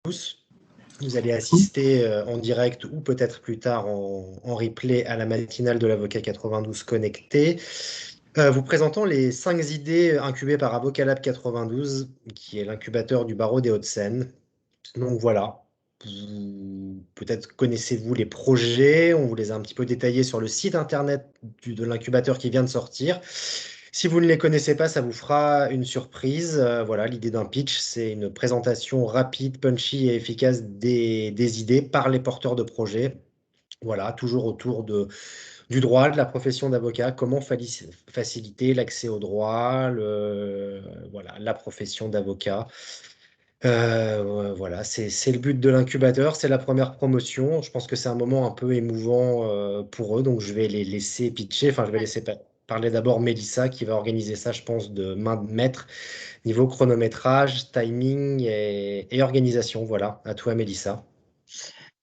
tous. Vous allez assister en direct ou peut-être plus tard en replay à la matinale de l'Avocat 92 connecté. Vous présentant les 5 idées incubées par Avocat Lab 92, qui est l'incubateur du barreau des Hauts-de-Seine. Donc voilà, peut-être connaissez-vous les projets, on vous les a un petit peu détaillés sur le site internet de l'incubateur qui vient de sortir. Si vous ne les connaissez pas, ça vous fera une surprise. Voilà, l'idée d'un pitch, c'est une présentation rapide, punchy et efficace des idées par les porteurs de projets. Voilà, toujours autour du droit, de la profession d'avocat, comment faciliter l'accès au droit, voilà, la profession d'avocat. Voilà, c'est le but de l'incubateur, c'est la première promotion. Je pense que c'est un moment un peu émouvant pour eux, donc je vais les laisser pitcher. Enfin, je vais laisser parler d'abord Mélissa qui va organiser ça, je pense, de main de maître, niveau chronométrage, timing et organisation. Voilà, à toi, Mélissa.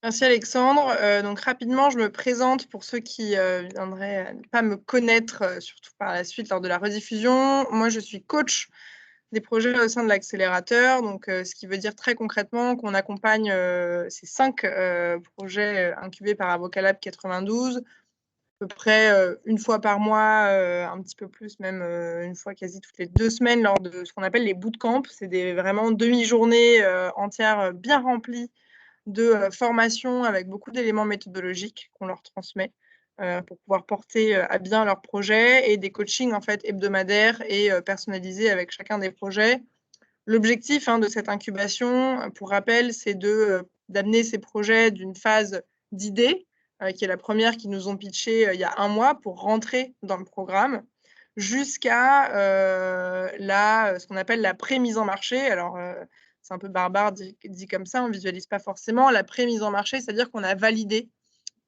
Merci Alexandre. Donc rapidement, je me présente pour ceux qui viendraient ne pas me connaître, surtout par la suite lors de la rediffusion. Moi, je suis coach des projets au sein de l'accélérateur, donc ce qui veut dire très concrètement qu'on accompagne ces 5 projets incubés par Avocat Lab 92, à peu près une fois par mois, un petit peu plus, même une fois quasi toutes les 2 semaines lors de ce qu'on appelle les bootcamps. C'est vraiment demi-journées entières bien remplies de formation avec beaucoup d'éléments méthodologiques qu'on leur transmet pour pouvoir porter à bien leur projet, et des coachings en fait hebdomadaires et personnalisés avec chacun des projets. L'objectif de cette incubation, pour rappel, c'est d'amener ces projets d'une phase d'idée, qui est la première qu'ils nous ont pitché il y a 1 mois pour rentrer dans le programme, jusqu'à ce qu'on appelle la pré-mise en marché. Alors, c'est un peu barbare dit comme ça, on ne visualise pas forcément. La pré-mise en marché, c'est-à-dire qu'on a validé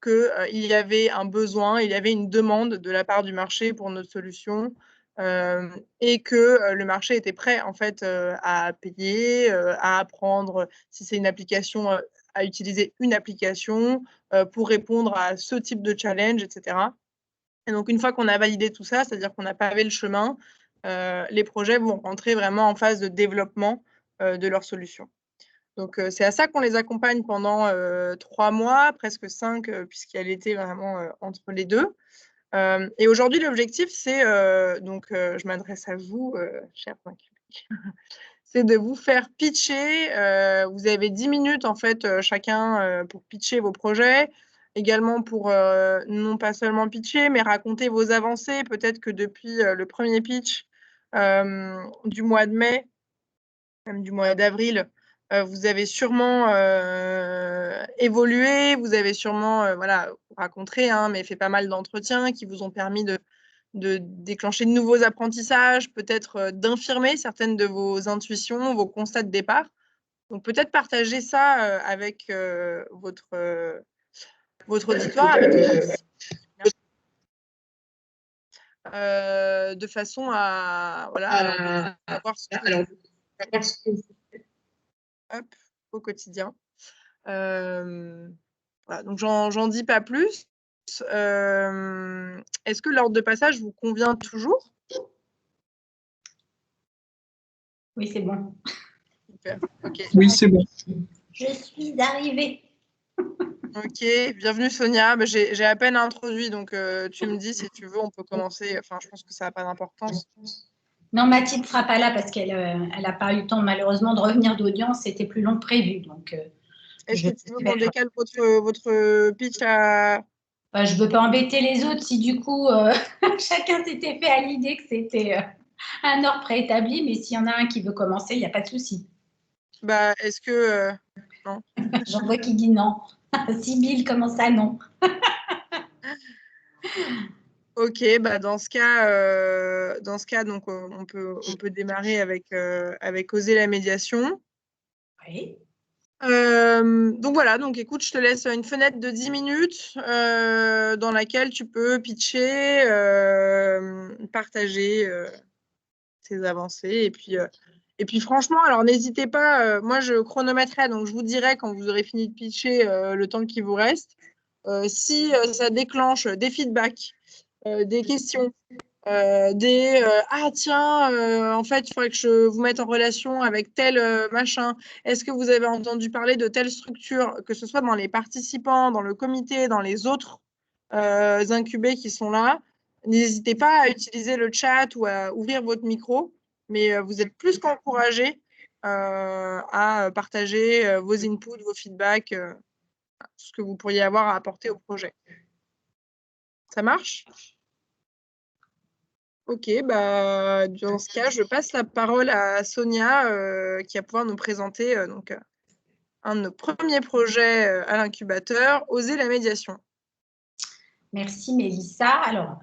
qu'il y avait un besoin, il y avait une demande de la part du marché pour notre solution, et que le marché était prêt en fait à payer, à apprendre si c'est une application, à utiliser une application pour répondre à ce type de challenge, etc. Et donc une fois qu'on a validé tout ça, c'est-à-dire qu'on a pavé le chemin, les projets vont rentrer vraiment en phase de développement de leur solution. Donc c'est à ça qu'on les accompagne pendant 3 mois, presque 5, puisqu'il y a l'été vraiment entre les deux. Et aujourd'hui, l'objectif, c'est, je m'adresse à vous, chers public, c'est de vous faire pitcher. Vous avez 10 minutes, en fait, chacun, pour pitcher vos projets. Également pour, non pas seulement pitcher, mais raconter vos avancées. Peut-être que depuis le premier pitch du mois de mai, même du mois d'avril, vous avez sûrement évolué, vous avez sûrement voilà, raconté, mais fait pas mal d'entretiens qui vous ont permis de déclencher de nouveaux apprentissages, peut-être d'infirmer certaines de vos intuitions, vos constats de départ. Donc peut-être partager ça avec votre auditoire, avec de façon à voilà, savoir ce que au quotidien. Voilà, donc j'en dis pas plus. Est-ce que l'ordre de passage vous convient toujours? Oui, c'est bon. Super. Okay. Oui, c'est bon. Je suis arrivée. Ok, bienvenue Sonia. J'ai à peine introduit, donc tu me dis si tu veux, on peut commencer. Enfin, je pense que ça n'a pas d'importance. Non, Mathilde ne sera pas là parce qu'elle n'a pas eu le temps malheureusement de revenir d'audience. C'était plus long que prévu. Donc, est-ce que tu veux qu'on décale votre pitch à... Je ne veux pas embêter les autres si du coup chacun s'était fait à l'idée que c'était un ordre préétabli, mais s'il y en a un qui veut commencer, il n'y a pas de souci. Bah, est-ce que... non. J'en vois qui dit non. Sybille, comment ça, non? Ok, bah dans ce cas, donc on peut démarrer avec Oser la médiation. Oui. Donc voilà, donc écoute, je te laisse une fenêtre de 10 minutes dans laquelle tu peux pitcher, partager tes avancées. Et puis franchement, alors n'hésitez pas, moi je chronométrerai, donc je vous dirai quand vous aurez fini de pitcher le temps qui vous reste. Si ça déclenche des feedbacks, des questions, Ah tiens, en fait, il faudrait que je vous mette en relation avec tel machin. Est-ce que vous avez entendu parler de telle structure, que ce soit dans les participants, dans le comité, dans les autres incubés qui sont là? N'hésitez pas à utiliser le chat ou à ouvrir votre micro, mais vous êtes plus qu'encouragés à partager vos inputs, vos feedbacks, ce que vous pourriez avoir à apporter au projet. Ça marche? Ok, bah, dans ce cas, je passe la parole à Sonia qui va pouvoir nous présenter un de nos premiers projets à l'incubateur, Oser la médiation. Merci Mélissa. Alors,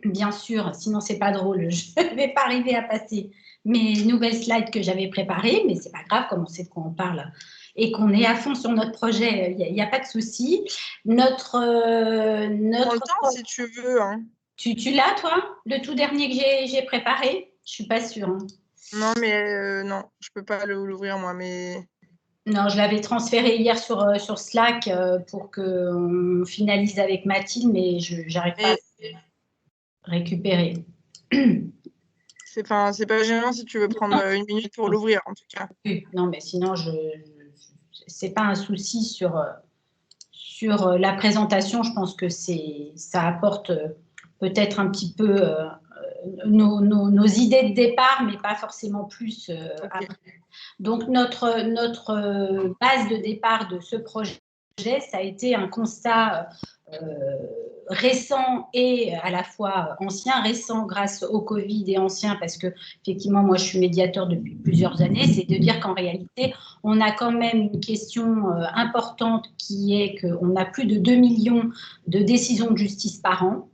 bien sûr, sinon c'est pas drôle, je ne vais pas arriver à passer mes nouvelles slides que j'avais préparées, mais c'est pas grave, comme on sait de quoi on parle et qu'on est à fond sur notre projet, il n'y a pas de souci. Prends le temps si tu veux. Hein. Tu l'as, toi, le tout dernier que j'ai préparé? Je suis pas sûre. Hein. Non, mais non, je peux pas l'ouvrir moi, mais... Non, je l'avais transféré hier sur Slack pour qu'on finalise avec Mathilde, mais je n'arrive pas à récupérer. C'est pas gênant si tu veux prendre une minute pour l'ouvrir, en tout cas. Non, mais sinon, c'est pas un souci sur la présentation. Je pense que ça apporte peut-être un petit peu nos idées de départ, mais pas forcément plus après. Donc, notre base de départ de ce projet, ça a été un constat récent et à la fois ancien, récent grâce au Covid et ancien parce que effectivement moi je suis médiateur depuis plusieurs années, c'est de dire qu'en réalité on a quand même une question importante qui est qu'on a plus de 2 millions de décisions de justice par an.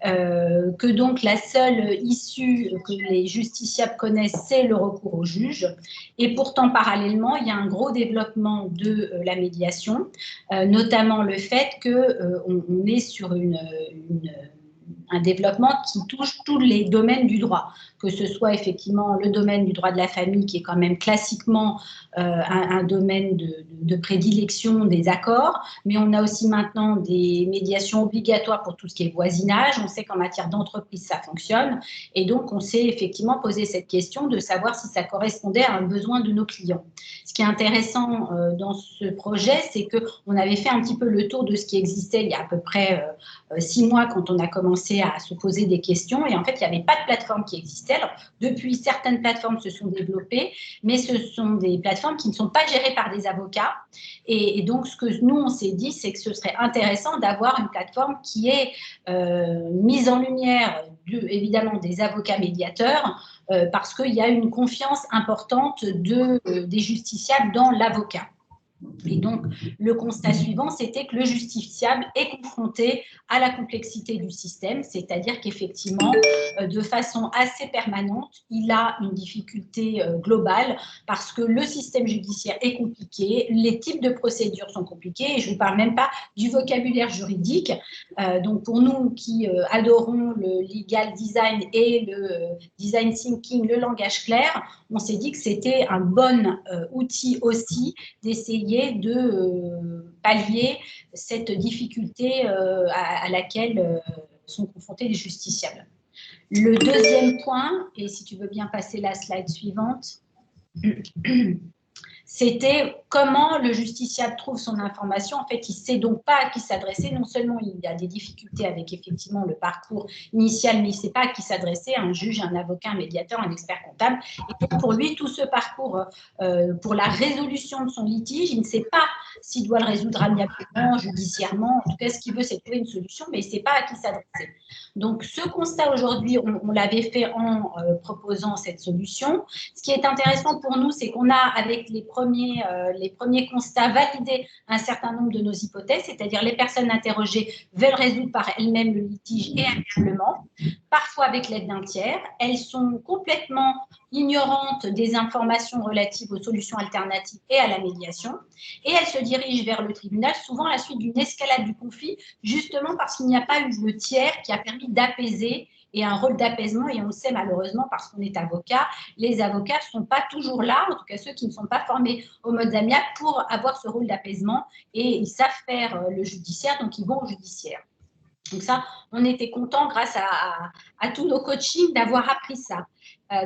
Que donc la seule issue que les justiciables connaissent, c'est le recours au juge. Et pourtant, parallèlement, il y a un gros développement de la médiation, notamment le fait qu'on est sur un développement qui touche tous les domaines du droit, que ce soit effectivement le domaine du droit de la famille, qui est quand même classiquement un domaine de prédilection des accords, mais on a aussi maintenant des médiations obligatoires pour tout ce qui est voisinage. On sait qu'en matière d'entreprise, ça fonctionne, et donc on s'est effectivement posé cette question de savoir si ça correspondait à un besoin de nos clients. Ce qui est intéressant dans ce projet, c'est qu'on avait fait un petit peu le tour de ce qui existait il y a à peu près 6 mois quand on a commencé à se poser des questions, et en fait, il n'y avait pas de plateforme qui existait. Alors, depuis, certaines plateformes se sont développées, mais ce sont des plateformes qui ne sont pas gérées par des avocats. Et donc, ce que nous, on s'est dit, c'est que ce serait intéressant d'avoir une plateforme qui est mise en lumière, évidemment, des avocats médiateurs, parce qu'il y a une confiance importante des justiciables dans l'avocat. Et donc, le constat suivant, c'était que le justiciable est confronté à la complexité du système, c'est-à-dire qu'effectivement, de façon assez permanente, il a une difficulté globale parce que le système judiciaire est compliqué, les types de procédures sont compliqués, et je ne vous parle même pas du vocabulaire juridique. Donc, pour nous qui adorons le legal design et le design thinking, le langage clair, on s'est dit que c'était un bon outil aussi d'essayer de pallier cette difficulté à laquelle sont confrontés les justiciables. Le deuxième point, et si tu veux bien passer la slide suivante, c'était comment le justiciable trouve son information. En fait, il ne sait donc pas à qui s'adresser. Non seulement il a des difficultés avec effectivement le parcours initial, mais il ne sait pas à qui s'adresser, un juge, un avocat, un médiateur, un expert comptable. Et donc pour lui, tout ce parcours pour la résolution de son litige, il ne sait pas s'il doit le résoudre amiablement, judiciairement. En tout cas, ce qu'il veut, c'est trouver une solution, mais il ne sait pas à qui s'adresser. Donc ce constat aujourd'hui, on l'avait fait en proposant cette solution. Ce qui est intéressant pour nous, c'est qu'on a, avec les premiers constats, validé un certain nombre de nos hypothèses, c'est-à-dire les personnes interrogées veulent résoudre par elles-mêmes le litige et amiablement, parfois avec l'aide d'un tiers. Elles sont complètement ignorantes des informations relatives aux solutions alternatives et à la médiation, et elles se dirigent vers le tribunal, souvent à la suite d'une escalade du conflit, justement parce qu'il n'y a pas eu le tiers qui a permis d'apaiser et un rôle d'apaisement, et on le sait malheureusement parce qu'on est avocat, les avocats ne sont pas toujours là, en tout cas ceux qui ne sont pas formés aux modes amiables, pour avoir ce rôle d'apaisement, et ils savent faire le judiciaire, donc ils vont au judiciaire. Donc ça, on était content grâce à tous nos coachings d'avoir appris ça,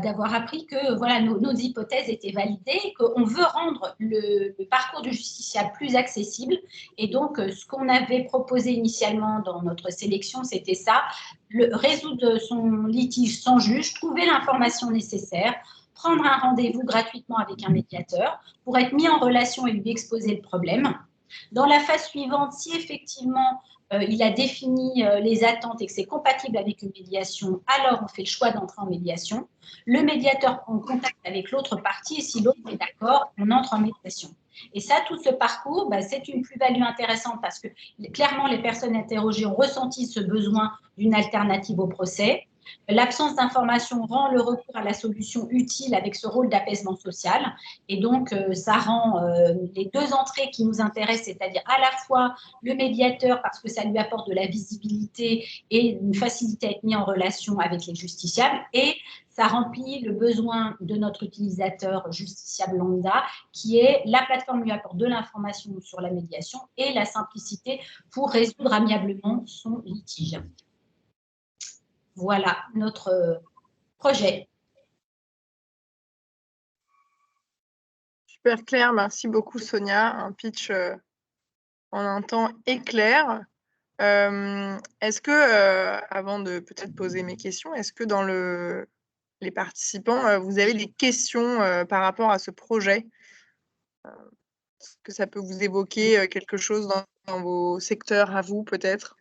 d'avoir appris que voilà, nos hypothèses étaient validées, qu'on veut rendre le parcours du justiciable plus accessible. Et donc, ce qu'on avait proposé initialement dans notre sélection, c'était ça, résoudre son litige sans juge, trouver l'information nécessaire, prendre un rendez-vous gratuitement avec un médiateur pour être mis en relation et lui exposer le problème. Dans la phase suivante, si effectivement il a défini les attentes et que c'est compatible avec une médiation, alors on fait le choix d'entrer en médiation. Le médiateur prend contact avec l'autre partie et si l'autre est d'accord, on entre en médiation. Et ça, tout ce parcours, c'est une plus-value intéressante parce que clairement, les personnes interrogées ont ressenti ce besoin d'une alternative au procès. L'absence d'information rend le recours à la solution utile avec ce rôle d'apaisement social. Et donc, ça rend les deux entrées qui nous intéressent, c'est-à-dire à la fois le médiateur parce que ça lui apporte de la visibilité et une facilité à être mis en relation avec les justiciables, et ça remplit le besoin de notre utilisateur justiciable lambda, qui est la plateforme lui apporte de l'information sur la médiation et la simplicité pour résoudre amiablement son litige. Voilà notre projet. Super clair, merci beaucoup Sonia. Un pitch en un temps éclair. Est-ce que, avant de peut-être poser mes questions, est-ce que dans les participants, vous avez des questions par rapport à ce projet? Est-ce que ça peut vous évoquer quelque chose dans vos secteurs à vous, peut-être?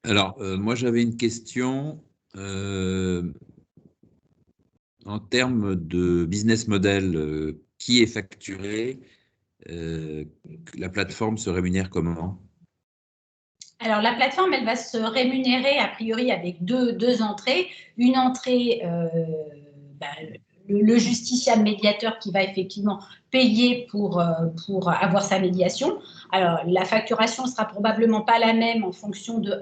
Alors, moi, j'avais une question en termes de business model. Qui est facturé? La plateforme se rémunère comment? Alors, la plateforme, elle va se rémunérer a priori avec deux entrées. Une entrée, le justiciable médiateur qui va effectivement payer pour avoir sa médiation. Alors, la facturation ne sera probablement pas la même en fonction de,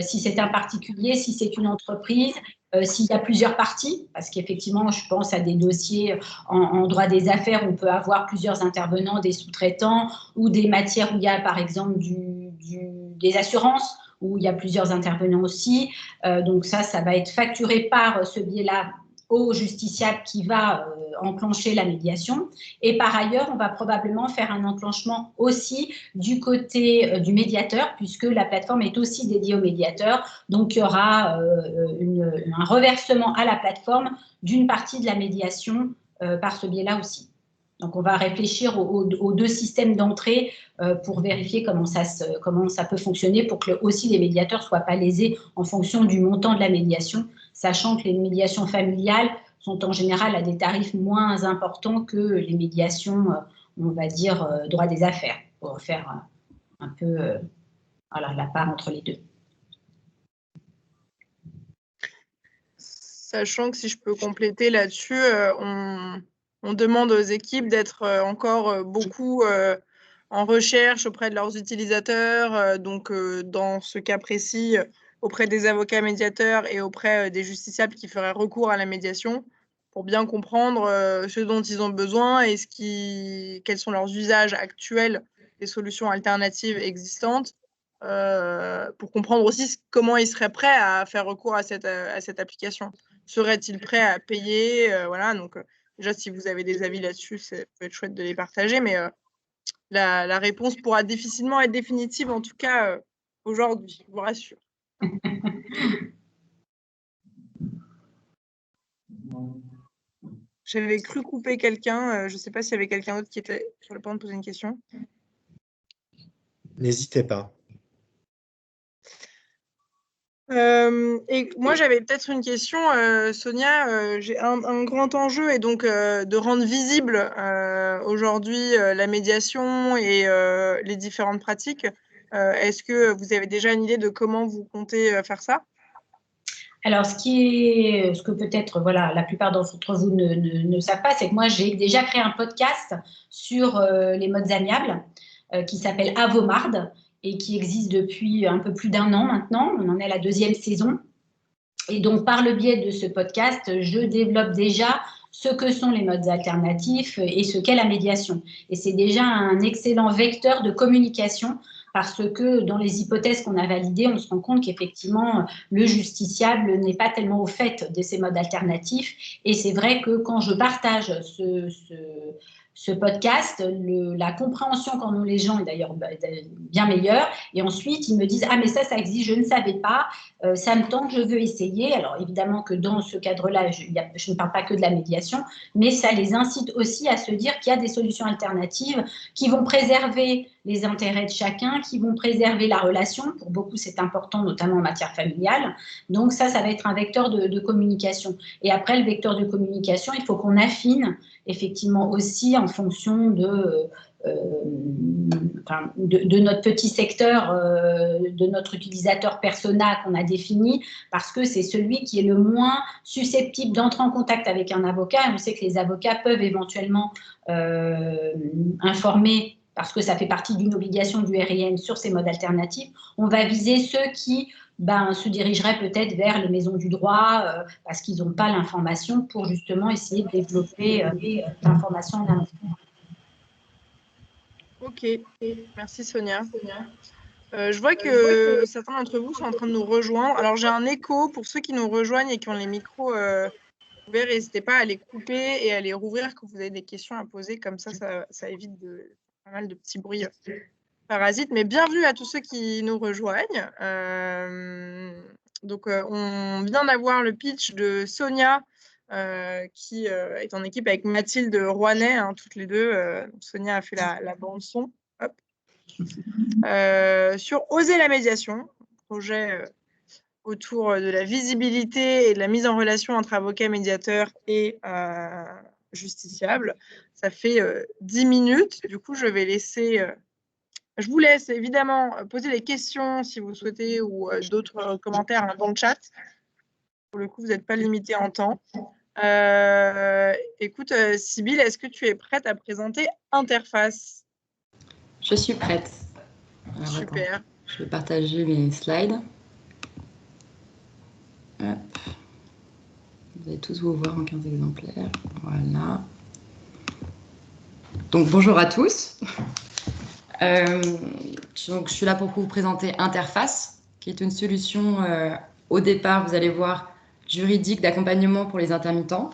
si c'est un particulier, si c'est une entreprise, s'il y a plusieurs parties, parce qu'effectivement, je pense à des dossiers en droit des affaires où on peut avoir plusieurs intervenants, des sous-traitants, ou des matières où il y a, par exemple, des assurances, où il y a plusieurs intervenants aussi. Donc ça va être facturé par ce biais-là au justiciable qui va enclencher la médiation. Et par ailleurs, on va probablement faire un enclenchement aussi du côté du médiateur, puisque la plateforme est aussi dédiée au médiateur. Donc, il y aura un reversement à la plateforme d'une partie de la médiation par ce biais-là aussi. Donc, on va réfléchir aux deux systèmes d'entrée pour vérifier comment ça peut fonctionner pour que aussi les médiateurs ne soient pas lésés en fonction du montant de la médiation, sachant que les médiations familiales sont en général à des tarifs moins importants que les médiations, on va dire, droit des affaires, pour faire un peu la part entre les deux. Sachant que si je peux compléter là-dessus, on demande aux équipes d'être encore beaucoup en recherche auprès de leurs utilisateurs, donc dans ce cas précis, auprès des avocats médiateurs et auprès des justiciables qui feraient recours à la médiation, pour bien comprendre ce dont ils ont besoin et quels sont leurs usages actuels des solutions alternatives existantes, pour comprendre aussi comment ils seraient prêts à faire recours à cette application. Serait-il prêt à payer? Voilà, donc déjà, si vous avez des avis là-dessus, ça peut être chouette de les partager, mais la réponse pourra difficilement être définitive, en tout cas aujourd'hui, je vous rassure. J'avais cru couper quelqu'un, je ne sais pas s'il y avait quelqu'un d'autre qui était sur le point de poser une question. N'hésitez pas. Et moi, j'avais peut-être une question, Sonia. J'ai un grand enjeu et donc de rendre visible aujourd'hui la médiation et les différentes pratiques. Est-ce que vous avez déjà une idée de comment vous comptez faire ça? Alors, ce que peut-être la plupart d'entre vous ne savent pas, c'est que moi, j'ai déjà créé un podcast sur les modes amiables qui s'appelle Avomarde et qui existe depuis un peu plus d'1 an maintenant. On en est à la 2e saison. Et donc, par le biais de ce podcast, je développe déjà ce que sont les modes alternatifs et ce qu'est la médiation. Et c'est déjà un excellent vecteur de communication parce que dans les hypothèses qu'on a validées, on se rend compte qu'effectivement, le justiciable n'est pas tellement au fait de ces modes alternatifs. Et c'est vrai que quand je partage ce podcast, la compréhension qu'en ont les gens est d'ailleurs bien meilleure. Et ensuite, ils me disent « Ah, mais ça existe, je ne savais pas, ça me tente, je veux essayer. » Alors, évidemment que dans ce cadre-là, je ne parle pas que de la médiation, mais ça les incite aussi à se dire qu'il y a des solutions alternatives qui vont préserver les intérêts de chacun, qui vont préserver la relation. Pour beaucoup, c'est important, notamment en matière familiale. Donc ça va être un vecteur de communication. Et après, le vecteur de communication, il faut qu'on affine effectivement aussi en fonction de notre petit secteur, de notre utilisateur persona qu'on a défini, parce que c'est celui qui est le moins susceptible d'entrer en contact avec un avocat. Et on sait que les avocats peuvent éventuellement informer, parce que ça fait partie d'une obligation du RIN sur ces modes alternatifs. On va viser ceux qui se dirigeraient peut-être vers les maisons du droit parce qu'ils n'ont pas l'information pour justement essayer de développer l'information en amont. Ok, merci Sonia. Je vois que certains d'entre vous sont en train de nous rejoindre. Alors j'ai un écho pour ceux qui nous rejoignent et qui ont les micros ouverts. N'hésitez pas à les couper et à les rouvrir quand vous avez des questions à poser. Comme ça évite pas mal de petits bruits parasites. Mais bienvenue à tous ceux qui nous rejoignent. Donc on vient d'avoir le pitch de Sonia qui est en équipe avec Mathilde Rouanet, toutes les deux. Sonia a fait la bande son. Hop. Sur Oser la médiation, projet autour de la visibilité et de la mise en relation entre avocats, médiateurs et justiciables. Ça fait 10 minutes. Du coup, je vais laisser... je vous laisse évidemment poser des questions si vous souhaitez ou d'autres commentaires dans le chat. Pour le coup, vous n'êtes pas limité en temps. Écoute, Sybille, est-ce que tu es prête à présenter Interface? Je suis prête. Alors, super. Attends, je vais partager mes slides. Hop. Vous allez tous vous voir en 15 exemplaires. Voilà. Donc, bonjour à tous. Donc, je suis là pour vous présenter Interface, qui est une solution, au départ, vous allez voir, juridique d'accompagnement pour les intermittents.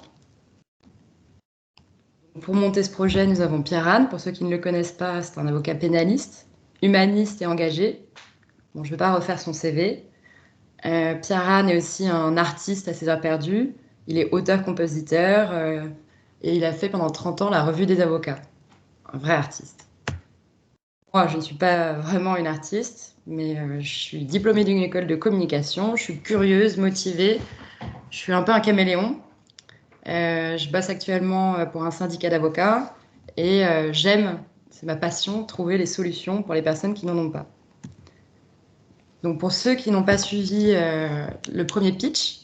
Pour monter ce projet, nous avons Pierre-Anne. Pour ceux qui ne le connaissent pas, c'est un avocat pénaliste, humaniste et engagé. Bon, je ne vais pas refaire son CV. Pierre-Anne est aussi un artiste à ses heures perdues. Il est auteur-compositeur et il a fait pendant 30 ans la Revue des avocats. Un vrai artiste. Moi, je ne suis pas vraiment une artiste, mais je suis diplômée d'une école de communication. Je suis curieuse, motivée. Je suis un peu un caméléon. Je bosse actuellement pour un syndicat d'avocats et j'aime, c'est ma passion, trouver les solutions pour les personnes qui n'en ont pas. Donc pour ceux qui n'ont pas suivi le premier pitch,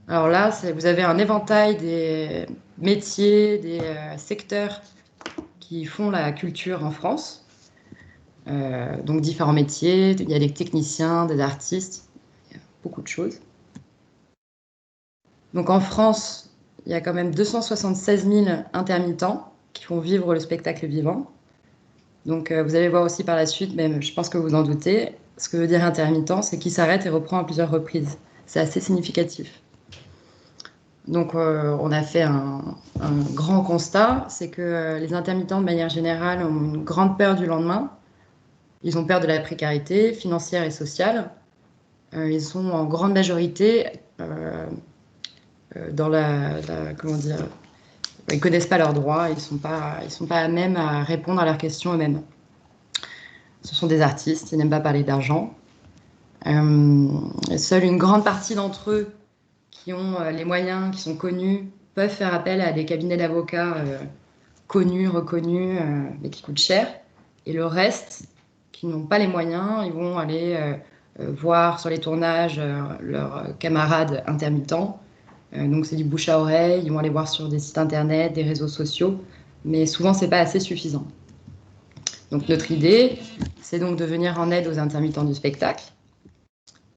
alors là, vous avez un éventail des métiers, des secteurs qui font la culture en France. Donc différents métiers, il y a des techniciens, des artistes, il y a beaucoup de choses. Donc en France, il y a quand même 276 000 intermittents qui font vivre le spectacle vivant. Donc vous allez voir aussi par la suite, même je pense que vous en doutez, ce que veut dire intermittent, c'est qu'il s'arrête et reprend à plusieurs reprises. C'est assez significatif. Donc on a fait un grand constat, c'est que les intermittents de manière générale ont une grande peur du lendemain. Ils ont peur de la précarité financière et sociale. Ils sont en grande majorité dans comment dire, ils connaissent pas leurs droits, ils sont pas à même à répondre à leurs questions eux-mêmes. Ce sont des artistes, ils n'aiment pas parler d'argent. Seule une grande partie d'entre eux qui ont les moyens, qui sont connus, peuvent faire appel à des cabinets d'avocats connus, reconnus, mais qui coûtent cher. Et le reste, qui n'ont pas les moyens, ils vont aller voir sur les tournages leurs camarades intermittents. Donc c'est du bouche à oreille, ils vont aller voir sur des sites internet, des réseaux sociaux, mais souvent c'est pas assez suffisant. Donc notre idée, c'est donc de venir en aide aux intermittents du spectacle,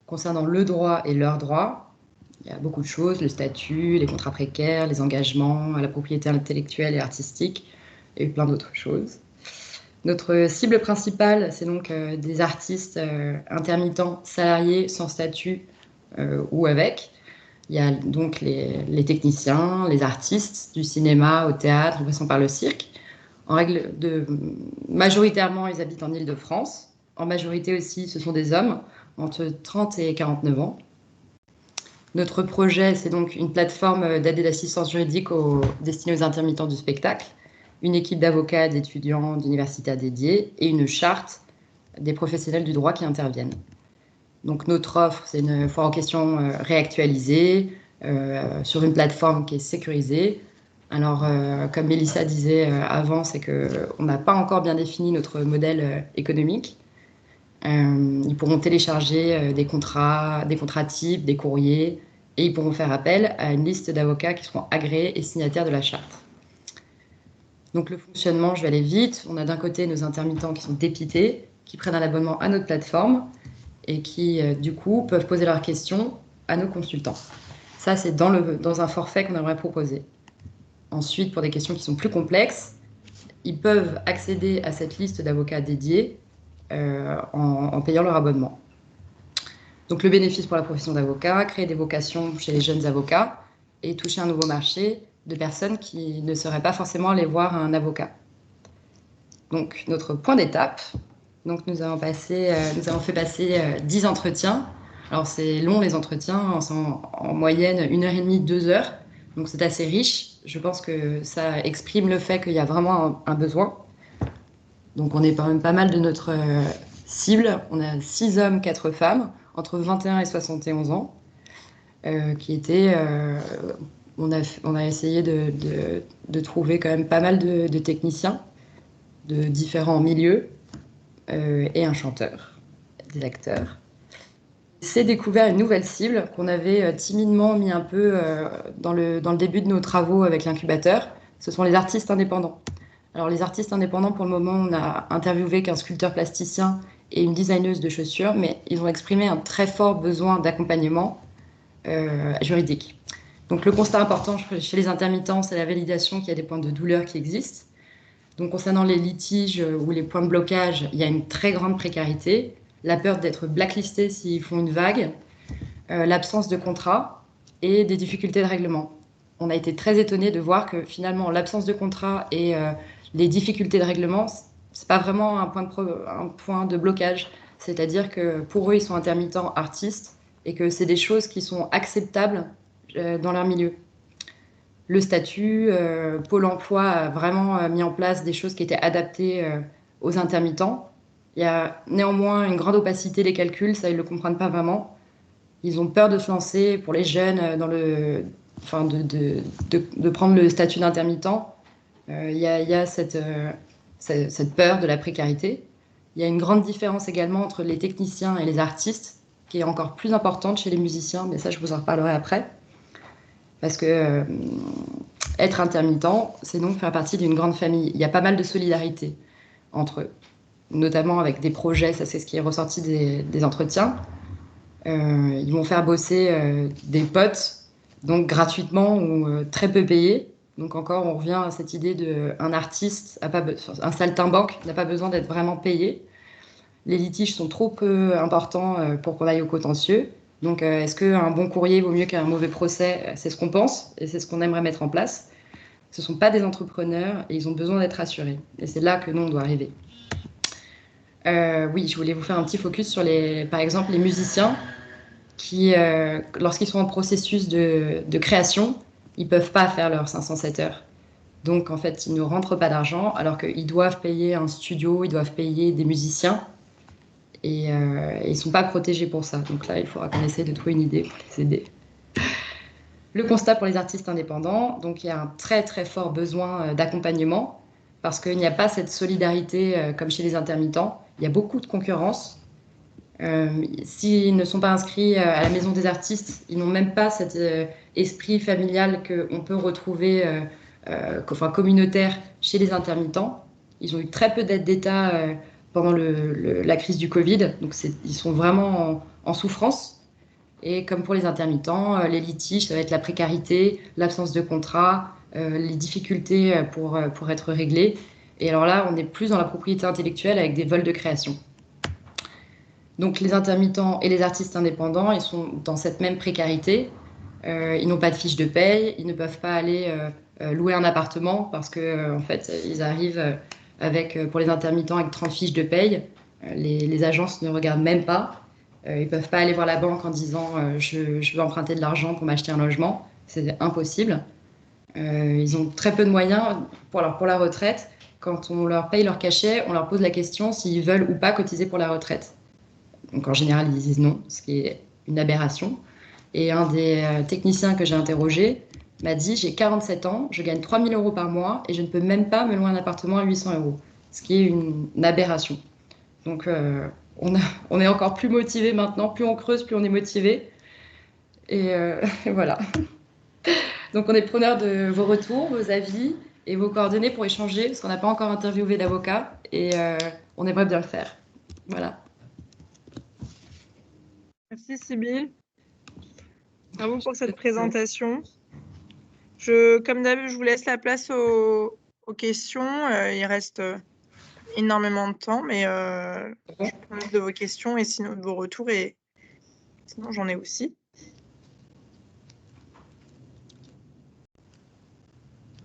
concernant le droit et leurs droits, Il y a beaucoup de choses, le statut, les contrats précaires, les engagements, la propriété intellectuelle et artistique, et plein d'autres choses. Notre cible principale, c'est donc des artistes intermittents, salariés, sans statut ou avec. Il y a donc les techniciens, les artistes du cinéma, au théâtre, en passant par le cirque. Majoritairement, ils habitent en Île-de-France. En majorité aussi, ce sont des hommes entre 30 et 49 ans. Notre projet, c'est donc une plateforme d'aide et d'assistance juridique destinée aux intermittents du spectacle, une équipe d'avocats, d'étudiants, d'universitaires dédiés et une charte des professionnels du droit qui interviennent. Donc notre offre, c'est une foire aux questions réactualisée sur une plateforme qui est sécurisée. Alors, comme Mélissa disait avant, c'est qu'on n'a pas encore bien défini notre modèle économique. Ils pourront télécharger des contrats types, des courriers, et ils pourront faire appel à une liste d'avocats qui seront agréés et signataires de la charte. Donc le fonctionnement, je vais aller vite. On a d'un côté nos intermittents qui sont dépités, qui prennent un abonnement à notre plateforme et qui, du coup, peuvent poser leurs questions à nos consultants. Ça, c'est dans un forfait qu'on aimerait proposer. Ensuite, pour des questions qui sont plus complexes, ils peuvent accéder à cette liste d'avocats dédiés en payant leur abonnement. Donc le bénéfice pour la profession d'avocat, créer des vocations chez les jeunes avocats et toucher un nouveau marché de personnes qui ne seraient pas forcément allées voir un avocat. Donc notre point d'étape, donc nous avons fait passer 10 entretiens. Alors c'est long les entretiens, en moyenne 1h30, 2 heures, donc c'est assez riche. Je pense que ça exprime le fait qu'il y a vraiment un besoin. Donc on est quand même pas mal de notre cible. On a 6 hommes, 4 femmes, entre 21 et 71 ans, qui étaient... on a essayé de trouver quand même pas mal de techniciens de différents milieux et un chanteur, des acteurs. C'est découvert une nouvelle cible qu'on avait timidement mis un peu dans le début de nos travaux avec l'incubateur. Ce sont les artistes indépendants. Alors les artistes indépendants, pour le moment, on a interviewé qu'un sculpteur plasticien et une designeuse de chaussures, mais ils ont exprimé un très fort besoin d'accompagnement juridique. Donc le constat important chez les intermittents, c'est la validation qu'il y a des points de douleur qui existent. Donc concernant les litiges ou les points de blocage, il y a une très grande précarité, la peur d'être blacklistés s'ils font une vague, l'absence de contrat et des difficultés de règlement. On a été très étonnés de voir que finalement l'absence de contrat et les difficultés de règlement, c'est pas vraiment un point de blocage. C'est-à-dire que pour eux, ils sont intermittents artistes et que c'est des choses qui sont acceptables dans leur milieu. Le statut, Pôle emploi a vraiment mis en place des choses qui étaient adaptées aux intermittents. Il y a néanmoins une grande opacité des calculs, ça ils ne le comprennent pas vraiment. Ils ont peur de se lancer pour les jeunes de prendre le statut d'intermittent. Il y a cette peur de la précarité. Il y a une grande différence également entre les techniciens et les artistes, qui est encore plus importante chez les musiciens, mais ça je vous en reparlerai après. Parce que être intermittent, c'est donc faire partie d'une grande famille. Il y a pas mal de solidarité entre eux, notamment avec des projets, ça c'est ce qui est ressorti des entretiens. Ils vont faire bosser des potes, donc gratuitement ou très peu payés. Donc encore, on revient à cette idée d'un artiste, un saltimbanque n'a pas besoin d'être vraiment payé. Les litiges sont trop peu importants pour qu'on aille au contentieux. Donc, est-ce qu'un bon courrier vaut mieux qu'un mauvais procès? C'est ce qu'on pense et c'est ce qu'on aimerait mettre en place. Ce ne sont pas des entrepreneurs et ils ont besoin d'être assurés. Et c'est là que nous, on doit arriver. Oui, je voulais vous faire un petit focus sur, par exemple, les musiciens qui, lorsqu'ils sont en processus de création, ils ne peuvent pas faire leurs 507 heures. Donc, en fait, ils ne rentrent pas d'argent alors qu'ils doivent payer un studio, ils doivent payer des musiciens. Et ils ne sont pas protégés pour ça. Donc là, il faudra qu'on essaie de trouver une idée pour les aider. Le constat pour les artistes indépendants, donc il y a un très très fort besoin d'accompagnement parce qu'il n'y a pas cette solidarité comme chez les intermittents. Il y a beaucoup de concurrence. S'ils ne sont pas inscrits à la maison des artistes, ils n'ont même pas cet esprit familial qu'on peut retrouver communautaire chez les intermittents. Ils ont eu très peu d'aide d'État pendant la crise du Covid, donc ils sont vraiment en souffrance. Et comme pour les intermittents, les litiges, ça va être la précarité, l'absence de contrat, les difficultés pour être réglés. Et alors là, on est plus dans la propriété intellectuelle avec des vols de création. Donc les intermittents et les artistes indépendants, ils sont dans cette même précarité. Ils n'ont pas de fiche de paye, ils ne peuvent pas aller louer un appartement parce que en fait, ils arrivent pour les intermittents avec 30 fiches de paye. Les agences ne regardent même pas. Ils ne peuvent pas aller voir la banque en disant je veux emprunter de l'argent pour m'acheter un logement. C'est impossible. Ils ont très peu de moyens pour la retraite. Quand on leur paye leur cachet, on leur pose la question s'ils veulent ou pas cotiser pour la retraite. Donc en général, ils disent non, ce qui est une aberration. Et un des techniciens que j'ai interrogé m'a dit, j'ai 47 ans, je gagne 3 000 € par mois et je ne peux même pas me louer un appartement à 800 €, ce qui est une aberration. Donc on est encore plus motivé maintenant, plus on creuse, plus on est motivé. Et voilà. Donc on est preneur de vos retours, vos avis et vos coordonnées pour échanger, parce qu'on n'a pas encore interviewé d'avocat et on aimerait bien le faire. Voilà. Merci Sybille. À vous pour cette présentation. Comme d'habitude, je vous laisse la place aux questions. Il reste énormément de temps, mais je prends note de vos questions et sinon de vos retours, et sinon j'en ai aussi.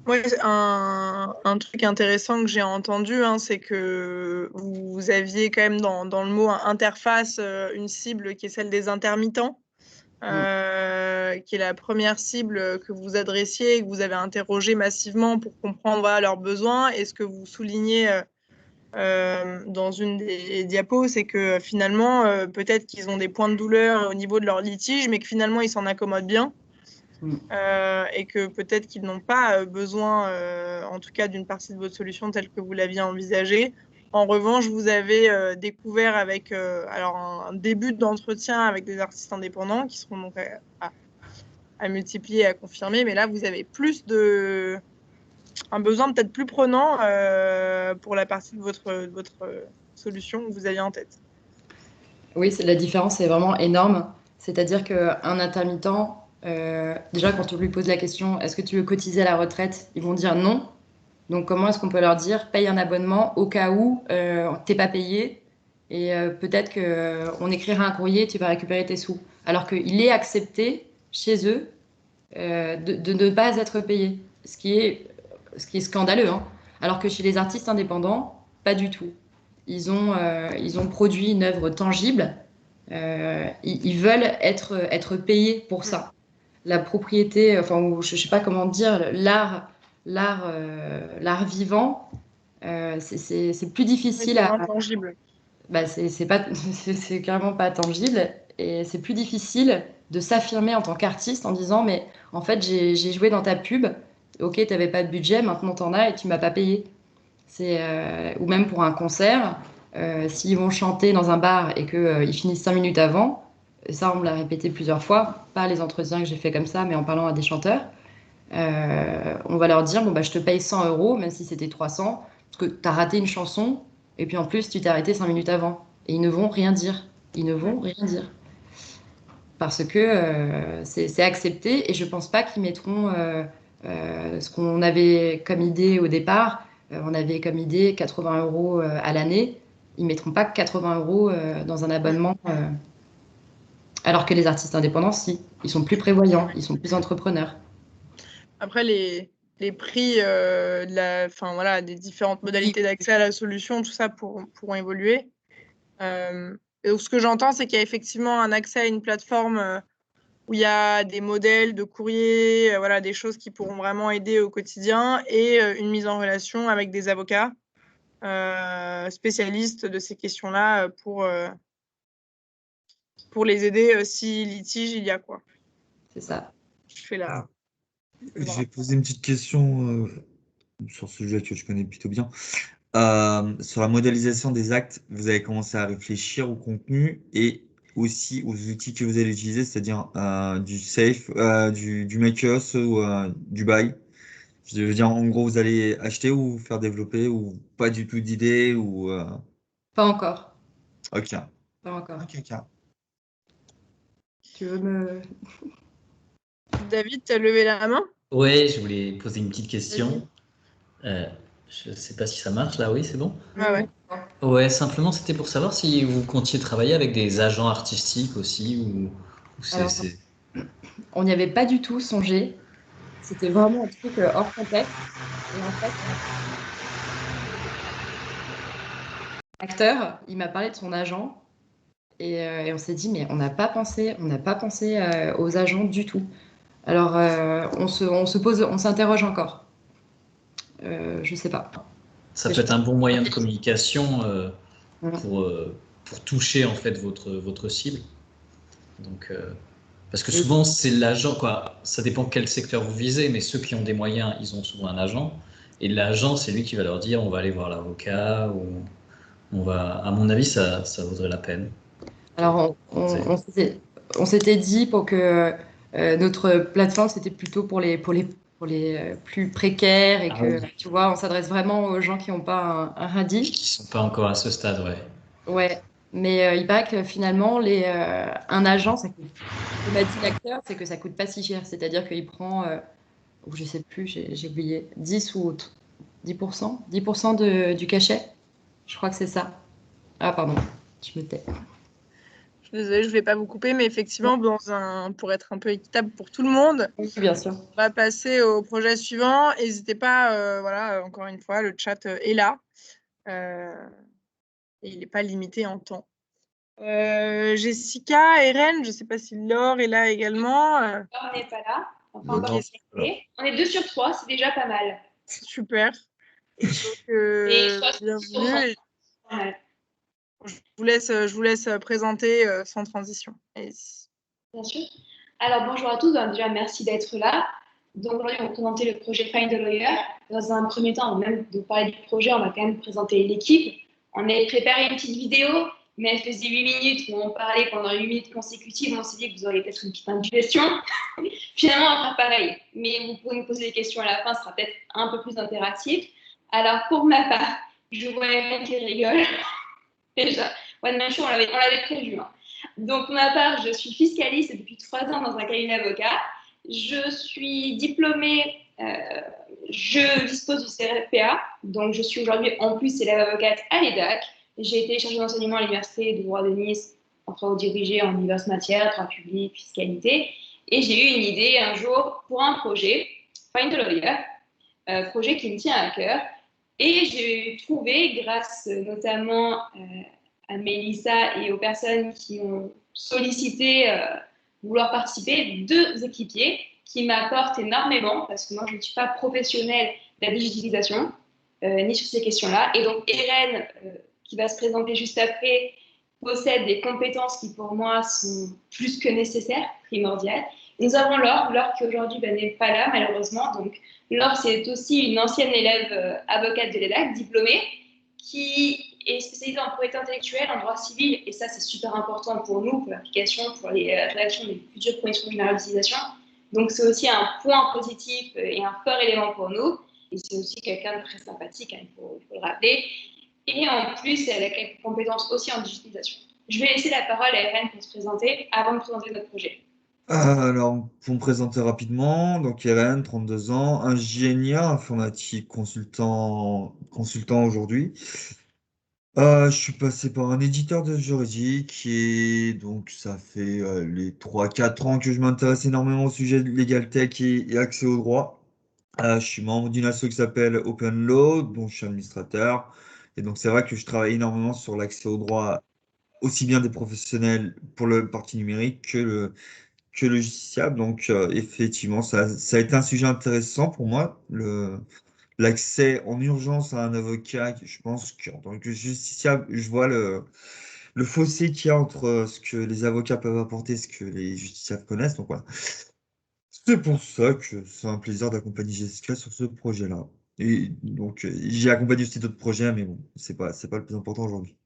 Ouais, un truc intéressant que j'ai entendu, c'est que vous aviez quand même dans le mot interface une cible qui est celle des intermittents. Qui est la première cible que vous adressiez et que vous avez interrogé massivement pour comprendre leurs besoins. Et ce que vous soulignez dans une des diapos, c'est que finalement, peut-être qu'ils ont des points de douleur au niveau de leur litige, mais que finalement, ils s'en accommodent bien. Et que peut-être qu'ils n'ont pas besoin, en tout cas, d'une partie de votre solution telle que vous l'aviez envisagée. En revanche, vous avez découvert avec un début d'entretien avec des artistes indépendants qui seront donc à multiplier et à confirmer. Mais là, vous avez un besoin peut-être plus prenant pour la partie de votre solution que vous aviez en tête. Oui, la différence est vraiment énorme. C'est-à-dire qu'un intermittent, déjà quand on lui pose la question, est-ce que tu veux cotiser à la retraite? Ils vont dire non. Donc comment est-ce qu'on peut leur dire, paye un abonnement au cas où t'es pas payé et peut-être qu'on écrira un courrier et tu vas récupérer tes sous. Alors qu'il est accepté chez eux de ne pas être payé, ce qui est scandaleux. Alors que chez les artistes indépendants, pas du tout. Ils ont produit une œuvre tangible. Ils veulent être payés pour ça. La propriété, enfin, je ne sais pas comment dire, l'art vivant, c'est plus difficile à. Intangible. Bah, c'est carrément pas tangible et c'est plus difficile de s'affirmer en tant qu'artiste en disant mais en fait j'ai joué dans ta pub, ok t'avais pas de budget, maintenant t'en as et tu m'as pas payé. Ou même pour un concert, s'ils vont chanter dans un bar et qu'ils finissent 5 minutes avant, ça on me l'a répété plusieurs fois, pas les entretiens que j'ai fait comme ça mais en parlant à des chanteurs, on va leur dire bon bah je te paye 100 € même si c'était 300 parce que t'as raté une chanson et puis en plus tu t'es arrêté 5 minutes avant et ils ne vont rien dire, parce que c'est accepté et je pense pas qu'ils mettront ce qu'on avait comme idée au départ. On avait comme idée 80 € à l'année. Ils mettront pas 80 € dans un abonnement. Alors que les artistes indépendants, si, ils sont plus prévoyants, ils sont plus entrepreneurs. Après, les prix des différentes modalités d'accès à la solution, tout ça pourront évoluer. Et donc, ce que j'entends, c'est qu'il y a effectivement un accès à une plateforme où il y a des modèles de courrier, des choses qui pourront vraiment aider au quotidien, et une mise en relation avec des avocats spécialistes de ces questions-là pour les aider si litige il y a, quoi. C'est ça. Je fais là. Je vais poser une petite question sur ce sujet que je connais plutôt bien. Sur la modélisation des actes, vous avez commencé à réfléchir au contenu et aussi aux outils que vous allez utiliser, c'est-à-dire du safe, du make-us ou du buy. Je veux dire, en gros, vous allez acheter ou faire développer ou pas du tout d'idée ou. Pas encore. Ok. Pas encore. Ok. Tu veux me... David, tu as levé la main? Ouais, je voulais poser une petite question. Je ne sais pas si ça marche là, oui, c'est bon? Ouais. Ouais, simplement, c'était pour savoir si vous comptiez travailler avec des agents artistiques aussi ou Alors, on n'y avait pas du tout songé. C'était vraiment un truc hors contexte. Et en fait, l'acteur, il m'a parlé de son agent et on s'est dit, mais on n'a pas pensé aux agents du tout. Alors, on s'interroge encore. Je sais pas. ça peut être un bon moyen de communication Voilà. pour toucher en fait votre cible. Donc, parce que souvent, c'est l'agent, quoi. Ça dépend quel secteur vous visez, mais ceux qui ont des moyens, ils ont souvent un agent. Et l'agent, c'est lui qui va leur dire, on va aller voir l'avocat, ou on va. À mon avis, ça vaudrait la peine. Alors, on s'était dit pour que notre plateforme, c'était plutôt pour les plus précaires et que, tu vois, on s'adresse vraiment aux gens qui n'ont pas un radis. Qui sont pas encore à ce stade, ouais. Ouais, mais il paraît que finalement, un agent, ça coûte, ce que m'a dit l'acteur, c'est que ça coûte pas si cher. C'est-à-dire qu'il prend, ou je sais plus, j'ai oublié, 10 ou 10%, 10% du cachet. Je crois que c'est ça. Ah, pardon, je me tais. Je suis désolée, je ne vais pas vous couper, mais effectivement, pour être un peu équitable pour tout le monde, Oui, bien sûr. on va passer au projet suivant. N'hésitez pas, voilà, encore une fois, le chat est là. Et il n'est pas limité en temps. Jessica, Eren, je ne sais pas si Laure est là également. On n'est pas là. Enfin, Ok, on est 2 sur 3, c'est déjà pas mal. super. Donc, Et bienvenue. Je vous laisse présenter sans transition. Bien sûr. Alors, bonjour à tous. Déjà, merci d'être là. Donc, aujourd'hui, on va présenter le projet Find a Lawyer. Dans un premier temps, avant même de parler du projet, on va quand même présenter l'équipe. On a préparé une petite vidéo, mais elle faisait 8 minutes où on parlait pendant 8 minutes consécutives. On s'est dit que vous auriez peut-être une petite indigestion. Finalement, on va faire pareil. Mais vous pourrez nous poser des questions à la fin, ce sera peut-être un peu plus interactif. Alors, pour ma part, je vois Eren qui rigole. Déjà, One Man Show, on l'avait prévu. Hein. Donc, pour ma part, je suis fiscaliste depuis 3 ans dans un cabinet d'avocat. Je suis diplômée, je dispose du CRFPA. Donc, je suis aujourd'hui en plus élève avocate à l'EDAC. J'ai été chargée d'enseignement à l'Université de droit de Nice, en travaux dirigés en diverses matières, droit public, fiscalité. Et j'ai eu une idée un jour pour un projet, Find a Lawyer, projet qui me tient à cœur. Et j'ai trouvé, grâce notamment à Mélissa et aux personnes qui ont sollicité vouloir participer, 2 équipiers qui m'apportent énormément, parce que moi, je ne suis pas professionnelle de la digitalisation, ni sur ces questions-là. Et donc, Eren, qui va se présenter juste après, possède des compétences qui, pour moi, sont plus que nécessaires, primordiales. Nous avons Laure qui aujourd'hui n'est pas là, malheureusement. Donc, Laure, c'est aussi une ancienne élève avocate de l'EDAC, diplômée, qui est spécialisée en propriété intellectuelle, en droit civil, et ça, c'est super important pour nous, pour l'application, pour les rédactions des futures conditions de généralisation. Donc, c'est aussi un point positif et un fort élément pour nous. Et c'est aussi quelqu'un de très sympathique, hein, il faut le rappeler. Et en plus, elle a quelques compétences aussi en digitalisation. Je vais laisser la parole à Eren pour se présenter avant de présenter notre projet. Alors, pour me présenter rapidement, donc Eren, 32 ans, ingénieur informatique, consultant aujourd'hui. Je suis passé par un éditeur de juridique et donc ça fait les 3-4 ans que je m'intéresse énormément au sujet de Legal Tech et accès au droit. Je suis membre d'une asso qui s'appelle Open Law, dont je suis administrateur. Et donc c'est vrai que je travaille énormément sur l'accès au droit, aussi bien des professionnels pour le parti numérique que le justiciable. Donc, effectivement, ça a été un sujet intéressant pour moi, l'accès en urgence à un avocat. Je pense qu'en tant que justiciable, je vois le fossé qu'il y a entre ce que les avocats peuvent apporter et ce que les justiciables connaissent. Donc, voilà. C'est pour ça que c'est un plaisir d'accompagner Jessica sur ce projet-là. Et donc, j'ai accompagné aussi d'autres projets, mais bon, c'est pas le plus important aujourd'hui.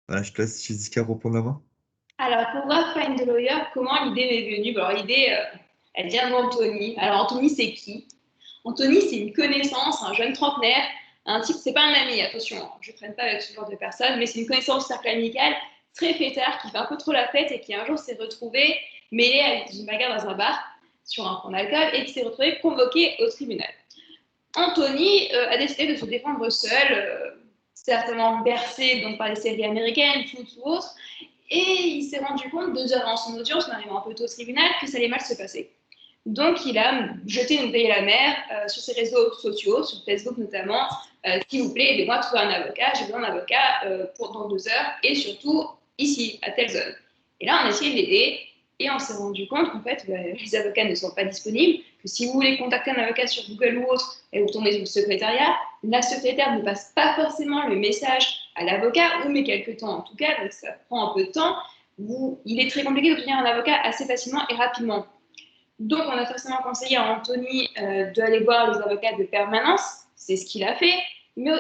Voilà, je te laisse Jessica reprendre la main. Alors, pour moi, Find a Lawyer, comment l'idée m'est venue? Alors, l'idée, elle vient d'Anthony. Alors, Anthony, c'est qui? Anthony, c'est une connaissance, un jeune trentenaire, un type, c'est pas un ami, attention, je ne traîne pas avec ce genre de personne, mais c'est une connaissance cercle amical très fêtard, qui fait un peu trop la fête et qui un jour s'est retrouvé mêlé à une bagarre dans un bar sur un point d'alcool et qui s'est retrouvé convoqué au tribunal. Anthony a décidé de se défendre seul, certainement bercé donc, par les séries américaines, Foot ou autres, et il s'est rendu compte 2 heures avant son audience, en arrivant un peu tôt au tribunal, que ça allait mal se passer. Donc, il a jeté une bouteille à la mer sur ses réseaux sociaux, sur Facebook notamment. S'il vous plaît, aidez-moi à trouver un avocat. J'ai besoin d'un avocat pour dans 2 heures et surtout ici, à telle zone. Et là, on a essayé de l'aider et on s'est rendu compte qu'en fait, les avocats ne sont pas disponibles, que si vous voulez contacter un avocat sur Google ou autre et vous tournez sur le secrétariat, la secrétaire ne passe pas forcément le message à l'avocat ou met quelques temps en tout cas, donc ça prend un peu de temps. Il est très compliqué d'obtenir un avocat assez facilement et rapidement. Donc, on a forcément conseillé à Anthony d'aller voir les avocats de permanence. C'est ce qu'il a fait. Mais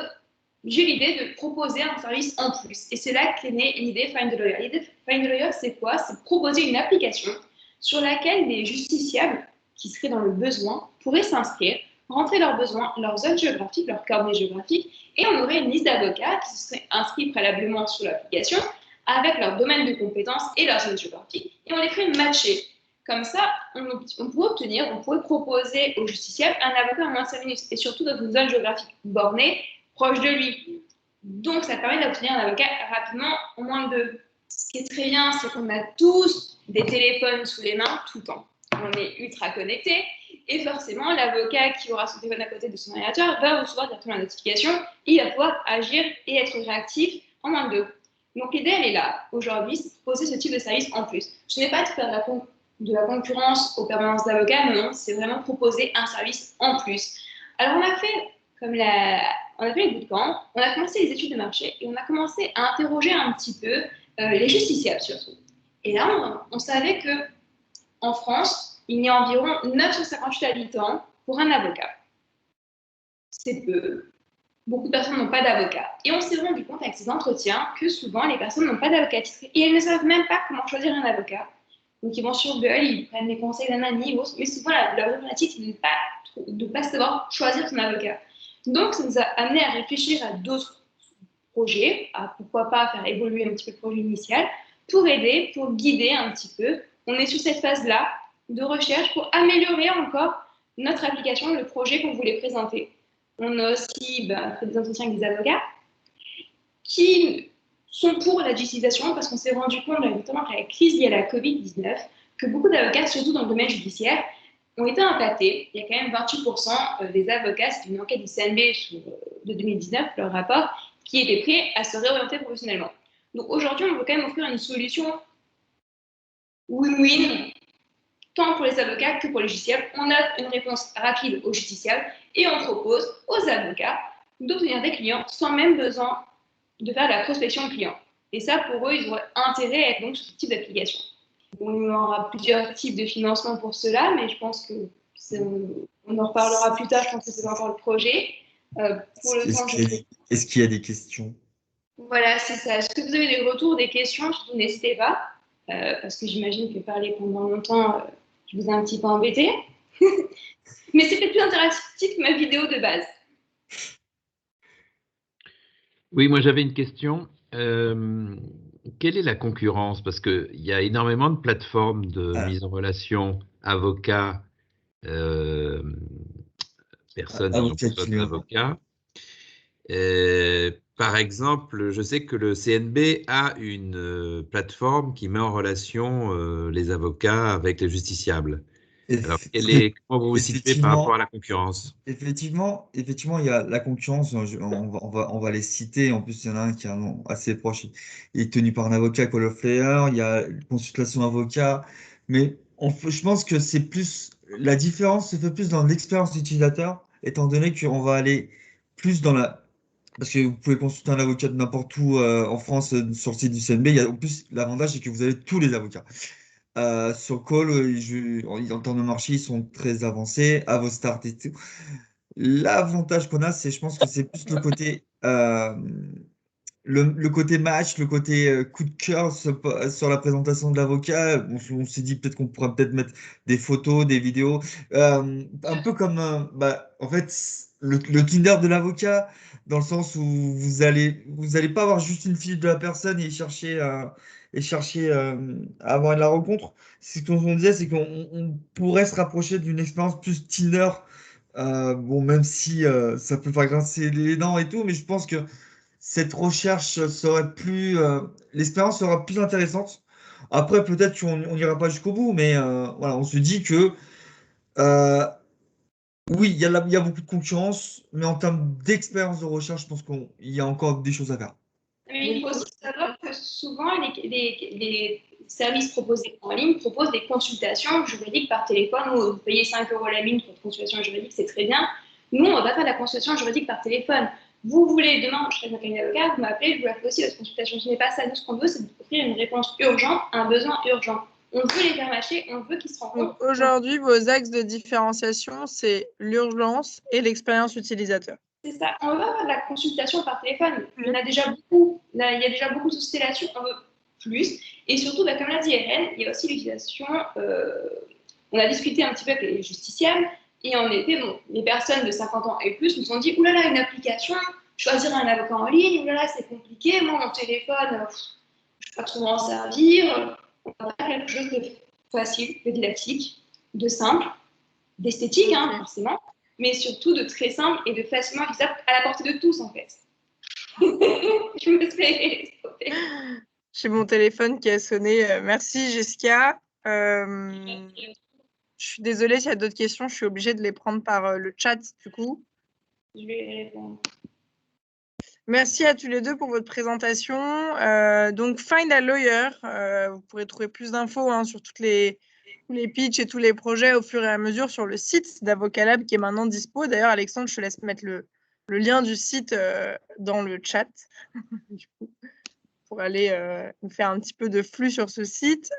j'ai l'idée de proposer un service en plus. Et c'est là qu'est née l'idée Find a Lawyer. L'idée Find a Lawyer, c'est quoi? C'est proposer une application sur laquelle les justiciables qui seraient dans le besoin pourraient s'inscrire, rentrer leurs besoins, leurs zones géographiques, leurs coordonnées géographiques, et on aurait une liste d'avocats qui se seraient inscrits préalablement sur l'application avec leur domaine de compétences et leurs zones géographiques, et on les ferait matcher. Comme ça, on pourrait proposer au justiciable un avocat en moins de 5 minutes, et surtout dans une zone géographique bornée, proche de lui. Donc, ça permet d'obtenir un avocat rapidement, en moins de 2. Ce qui est très bien, c'est qu'on a tous des téléphones sous les mains tout le temps. On est ultra connectés, et forcément, l'avocat qui aura son téléphone à côté de son ordinateur va recevoir directement la notification, et il va pouvoir agir et être réactif en moins de 2. Donc, l'idée, elle est là, aujourd'hui, c'est de proposer ce type de service en plus. Je n'ai pas de faire de la concurrence aux permanences d'avocats, non, c'est vraiment proposer un service en plus. Alors, on a fait les bootcamps, on a commencé les études de marché et on a commencé à interroger un petit peu les justiciables surtout. Et là, on savait qu'en France, il y a environ 958 habitants pour un avocat. C'est peu. Beaucoup de personnes n'ont pas d'avocat. Et on s'est rendu compte avec ces entretiens que souvent, les personnes n'ont pas d'avocat titré et elles ne savent même pas comment choisir un avocat. Donc, ils vont sur Google, ils prennent les conseils d'un ami, mais souvent, leur problématique, c'est de ne pas savoir choisir son avocat. Donc, ça nous a amené à réfléchir à d'autres projets, à pourquoi pas faire évoluer un petit peu le projet initial, pour aider, pour guider un petit peu. On est sur cette phase-là de recherche pour améliorer encore notre application, le projet qu'on voulait présenter. On a aussi fait des entretiens avec des avocats qui sont pour la digitalisation parce qu'on s'est rendu compte, notamment avec la crise liée à la Covid-19, que beaucoup d'avocats, surtout dans le domaine judiciaire, ont été impactés. Il y a quand même 28% des avocats, c'est une enquête du CNB de 2019, leur rapport, qui étaient prêts à se réorienter professionnellement. Donc aujourd'hui, on veut quand même offrir une solution win-win, tant pour les avocats que pour les justiciables. On a une réponse rapide aux justiciables et on propose aux avocats d'obtenir des clients sans même besoin de faire de la prospection client. Et ça, pour eux, ils auraient intérêt à être donc sur ce type d'application. On aura plusieurs types de financement pour cela, mais je pense qu'on en reparlera plus tard. Je pense que c'est encore le projet. Est-ce qu'il y a des questions? Voilà, c'est ça. Est-ce que vous avez des retours, des questions? Surtout, n'hésitez pas, parce que j'imagine que parler pendant longtemps, je vous ai un petit peu embêté. Mais c'était plus interactif que ma vidéo de base. Oui, moi j'avais une question. Quelle est la concurrence? Parce qu'il y a énormément de plateformes de mise en relation avocats, personnes ayant besoin d'avocats. Par exemple, je sais que le CNB a une plateforme qui met en relation les avocats avec les justiciables. Alors, comment vous vous situez par rapport à la concurrence? Effectivement, il y a la concurrence, on va les citer. En plus, il y en a un qui est un nom assez proche. Il est tenu par un avocat, Call of Layer. Il y a consultation avocat. Mais je pense que c'est plus. La différence se fait plus dans l'expérience d'utilisateur, étant donné qu'on va aller plus dans la. Parce que vous pouvez consulter un avocat de n'importe où en France sur le site du CNB. En plus, l'avantage, c'est que vous avez tous les avocats. Sur Call, en termes de marché, ils sont très avancés, Avostart et tout. L'avantage qu'on a, c'est, je pense que c'est plus le côté, le côté match, le côté coup de cœur sur la présentation de l'avocat. On s'est dit peut-être qu'on pourrait peut-être mettre des photos, des vidéos, un peu comme, en fait, le Tinder de l'avocat, dans le sens où vous allez pas avoir juste une fiche de la personne et chercher et chercher à avoir de la rencontre. Ce qu'on disait, c'est qu'on pourrait se rapprocher d'une expérience plus Tinder. Bon, même si ça peut faire grincer les dents et tout, mais je pense que cette recherche serait plus, l'expérience sera plus intéressante. Après, peut-être qu'on n'ira pas jusqu'au bout, mais voilà, on se dit que euh, oui, il y a beaucoup de concurrence, mais en termes d'expérience de recherche, je pense qu'il y a encore des choses à faire. Mais il faut aussi savoir que souvent, les services proposés en ligne proposent des consultations juridiques par téléphone. Vous payez 5 € la ligne pour une consultation juridique, c'est très bien. Nous, on ne va pas faire la consultation juridique par téléphone. Vous voulez, demain, je serai un cabinet d'avocat, vous m'appelez, je vous la fais aussi, votre consultation. Ce n'est pas ça. Nous, ce qu'on veut, c'est d'offrir une réponse urgente à un besoin urgent. On veut les faire mâcher, on veut qu'ils se rencontrent. Aujourd'hui, vos axes de différenciation, c'est l'urgence et l'expérience utilisateur. C'est ça. On veut pas faire de la consultation par téléphone. Il y en a déjà beaucoup. Il y a déjà beaucoup de sociétés là-dessus. On veut plus. Et surtout, comme l'a dit Hélène, il y a aussi l'utilisation. On a discuté un petit peu avec les justiciables. Et en effet, bon, les personnes de 50 ans et plus nous sont dit, oulala, une application, choisir un avocat en ligne, oulala, c'est compliqué. Moi, mon téléphone, je ne sais pas trop m'en servir. On va faire quelque chose de facile, de didactique, de simple, d'esthétique, forcément, mais surtout de très simple et de facilement utilisable à la portée de tous, en fait. Je me fais stopper. J'ai mon téléphone qui a sonné. Merci, Jessica. Je suis désolée s'il y a d'autres questions. Je suis obligée de les prendre par le chat, du coup. Je vais répondre. Merci à tous les deux pour votre présentation. Donc, Find a Lawyer, vous pourrez trouver plus d'infos sur tous les pitchs et tous les projets au fur et à mesure sur le site d'Avocat Lab qui est maintenant dispo. D'ailleurs, Alexandre, je te laisse mettre le lien du site dans le chat du coup, pour aller nous faire un petit peu de flux sur ce site.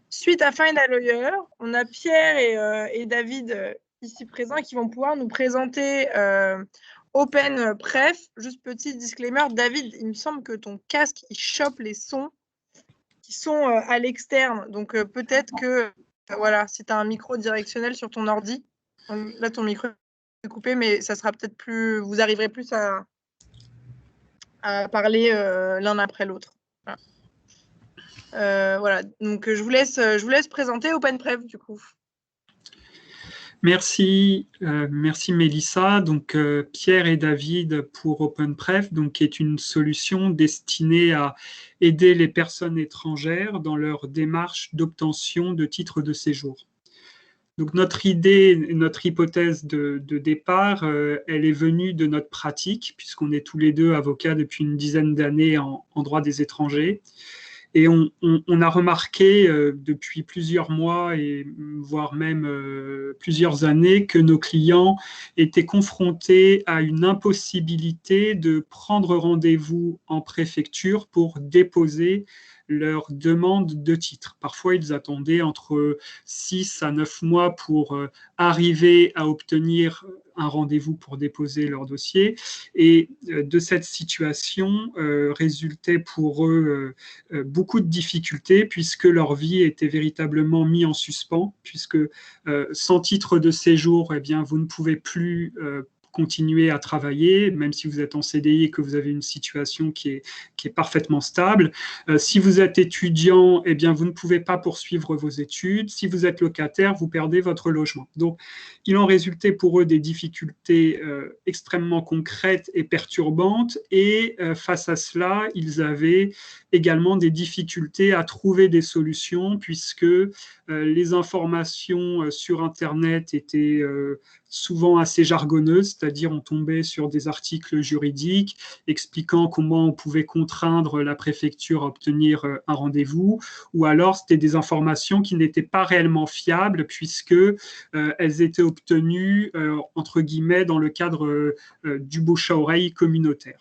Suite à Find a Lawyer, on a Pierre et David ici présents qui vont pouvoir nous présenter OpenPref. Juste petit disclaimer, David, il me semble que ton casque, il chope les sons qui sont à l'externe. Donc, peut-être que, voilà, si tu as un micro directionnel sur ton ordi, là, ton micro est coupé, mais ça sera peut-être plus... Vous arriverez plus à parler l'un après l'autre. Voilà. Donc, je vous laisse présenter OpenPref, du coup. Merci, merci Mélissa. Donc Pierre et David pour OpenPref, donc qui est une solution destinée à aider les personnes étrangères dans leur démarche d'obtention de titres de séjour. Donc notre idée, notre hypothèse de départ, elle est venue de notre pratique, puisqu'on est tous les deux avocats depuis une dizaine d'années en droit des étrangers. Et on a remarqué depuis plusieurs mois et voire même plusieurs années que nos clients étaient confrontés à une impossibilité de prendre rendez-vous en préfecture pour déposer leur demande de titre. Parfois, ils attendaient entre 6 à 9 mois pour arriver à obtenir un rendez-vous pour déposer leur dossier. Et de cette situation résultait pour eux beaucoup de difficultés puisque leur vie était véritablement mise en suspens, puisque sans titre de séjour, eh bien, vous ne pouvez plus continuer à travailler, même si vous êtes en CDI et que vous avez une situation qui est parfaitement stable. Si vous êtes étudiant, eh bien, vous ne pouvez pas poursuivre vos études. Si vous êtes locataire, vous perdez votre logement. Donc, il en résultait pour eux des difficultés extrêmement concrètes et perturbantes. Et face à cela, ils avaient également des difficultés à trouver des solutions puisque les informations sur Internet étaient souvent assez jargonneuses, c'est-à-dire on tombait sur des articles juridiques expliquant comment on pouvait contraindre la préfecture à obtenir un rendez-vous, ou alors c'était des informations qui n'étaient pas réellement fiables puisque elles étaient obtenues, entre guillemets, dans le cadre du bouche à oreille communautaire.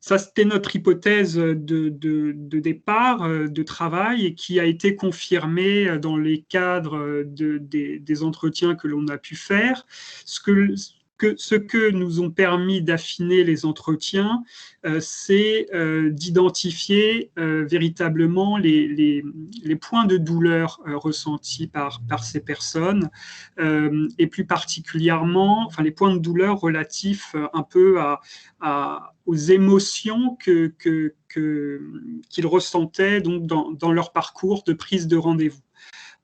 Ça, c'était notre hypothèse de départ, de travail, et qui a été confirmée dans les cadres des entretiens que l'on a pu faire. Ce que ce que nous ont permis d'affiner les entretiens, c'est d'identifier véritablement les points de douleur ressentis par ces personnes, et plus particulièrement les points de douleur relatifs un peu aux émotions qu'ils ressentaient donc dans leur parcours de prise de rendez-vous,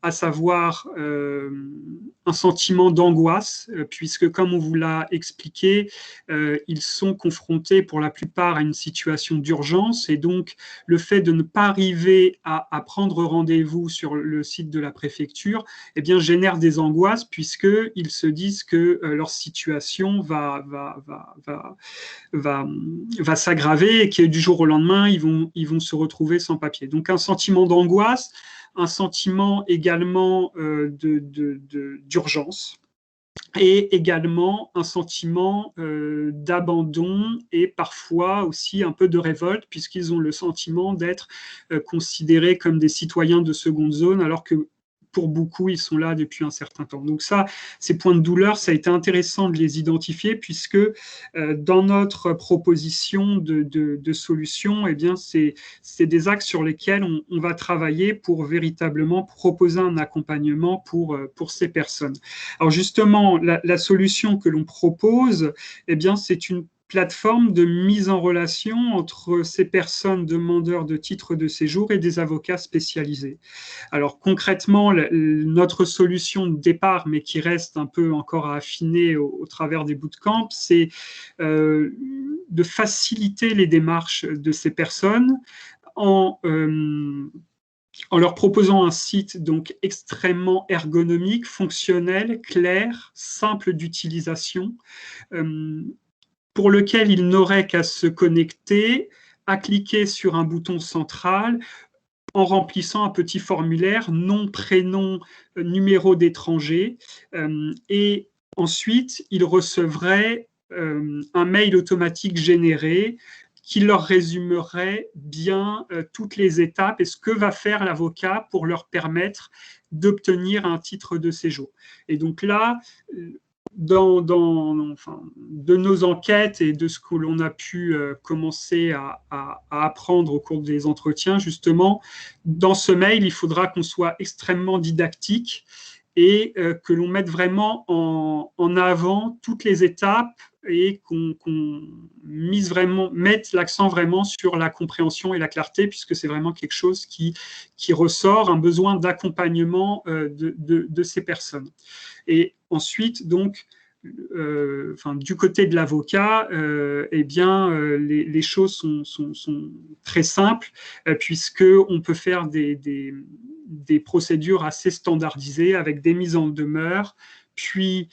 à savoir un sentiment d'angoisse, puisque comme on vous l'a expliqué, ils sont confrontés pour la plupart à une situation d'urgence, et donc le fait de ne pas arriver à prendre rendez-vous sur le site de la préfecture génère des angoisses, puisqu'ils se disent que leur situation va s'aggraver et que du jour au lendemain, ils vont se retrouver sans papier. Donc un sentiment d'angoisse, un sentiment également d'urgence, et également un sentiment d'abandon et parfois aussi un peu de révolte, puisqu'ils ont le sentiment d'être considérés comme des citoyens de seconde zone, alors que pour beaucoup, ils sont là depuis un certain temps. Donc ça, ces points de douleur, ça a été intéressant de les identifier, puisque dans notre proposition de solution, c'est des axes sur lesquels on va travailler pour véritablement proposer un accompagnement pour ces personnes. Alors justement, la solution que l'on propose, c'est une plateforme de mise en relation entre ces personnes demandeurs de titres de séjour et des avocats spécialisés. Alors concrètement, notre solution de départ, mais qui reste un peu encore à affiner au travers des bootcamps, c'est de faciliter les démarches de ces personnes en leur proposant un site donc extrêmement ergonomique, fonctionnel, clair, simple d'utilisation, pour lequel il n'aurait qu'à se connecter, à cliquer sur un bouton central en remplissant un petit formulaire, nom, prénom, numéro d'étranger, et ensuite il recevrait un mail automatique généré qui leur résumerait bien toutes les étapes et ce que va faire l'avocat pour leur permettre d'obtenir un titre de séjour. Et donc là, de nos enquêtes et de ce que l'on a pu commencer à apprendre au cours des entretiens, justement, dans ce mail, il faudra qu'on soit extrêmement didactique et que l'on mette vraiment en avant toutes les étapes et qu'on mette l'accent vraiment sur la compréhension et la clarté, puisque c'est vraiment quelque chose qui ressort, un besoin d'accompagnement de ces personnes. Et ensuite, donc, du côté de l'avocat, les choses sont très simples, puisqu'on peut faire des procédures assez standardisées avec des mises en demeure, puis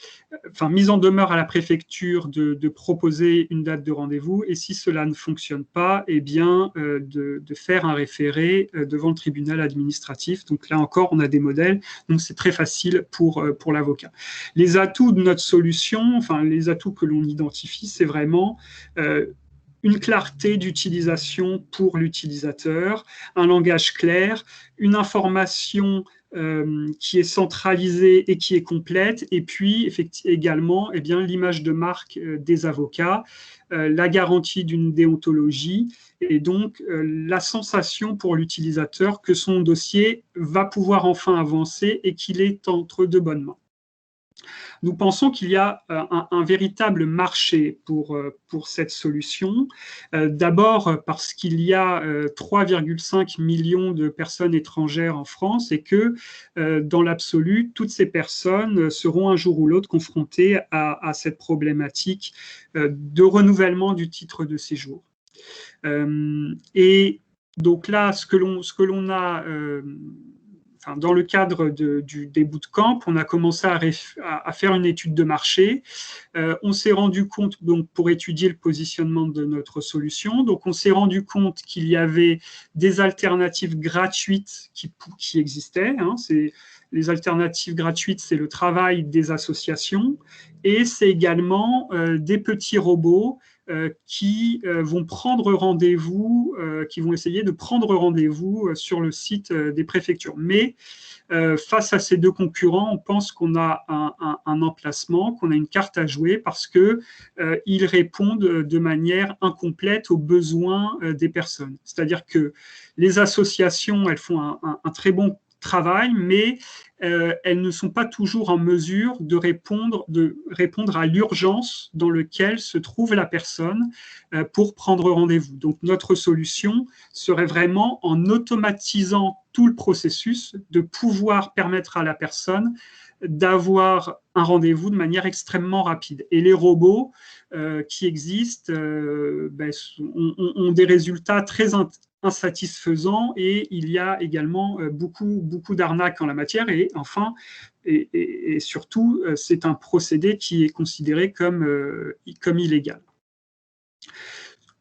mise en demeure à la préfecture de proposer une date de rendez-vous, et si cela ne fonctionne pas, de faire un référé devant le tribunal administratif. Donc là encore, on a des modèles, donc c'est très facile pour l'avocat. Les atouts de notre solution, les atouts que l'on identifie, c'est vraiment une clarté d'utilisation pour l'utilisateur, un langage clair, une information qui est centralisée et qui est complète, et puis également l'image de marque des avocats, la garantie d'une déontologie, et donc la sensation pour l'utilisateur que son dossier va pouvoir enfin avancer et qu'il est entre de bonnes mains. Nous pensons qu'il y a un véritable marché pour cette solution. D'abord parce qu'il y a 3,5 millions de personnes étrangères en France et que, dans l'absolu, toutes ces personnes seront un jour ou l'autre confrontées à cette problématique de renouvellement du titre de séjour. Et donc là, ce que l'on a... dans le cadre des bootcamps, on a commencé à faire une étude de marché. On s'est rendu compte, donc, pour étudier le positionnement de notre solution, donc on s'est rendu compte qu'il y avait des alternatives gratuites qui existaient. Les alternatives gratuites, c'est le travail des associations et c'est également des petits robots qui vont prendre rendez-vous, qui vont essayer de prendre rendez-vous sur le site des préfectures. Mais face à ces deux concurrents, on pense qu'on a un emplacement, qu'on a une carte à jouer parce qu'ils répondent de manière incomplète aux besoins des personnes. C'est-à-dire que les associations, elles font un très bon travail, mais elles ne sont pas toujours en mesure de répondre à l'urgence dans laquelle se trouve la personne pour prendre rendez-vous. Donc notre solution serait vraiment, en automatisant tout le processus, de pouvoir permettre à la personne d'avoir un rendez-vous de manière extrêmement rapide. Et les robots qui existent ont des résultats très insatisfaisants, et il y a également beaucoup d'arnaques en la matière. Et enfin, et surtout, c'est un procédé qui est considéré comme illégal.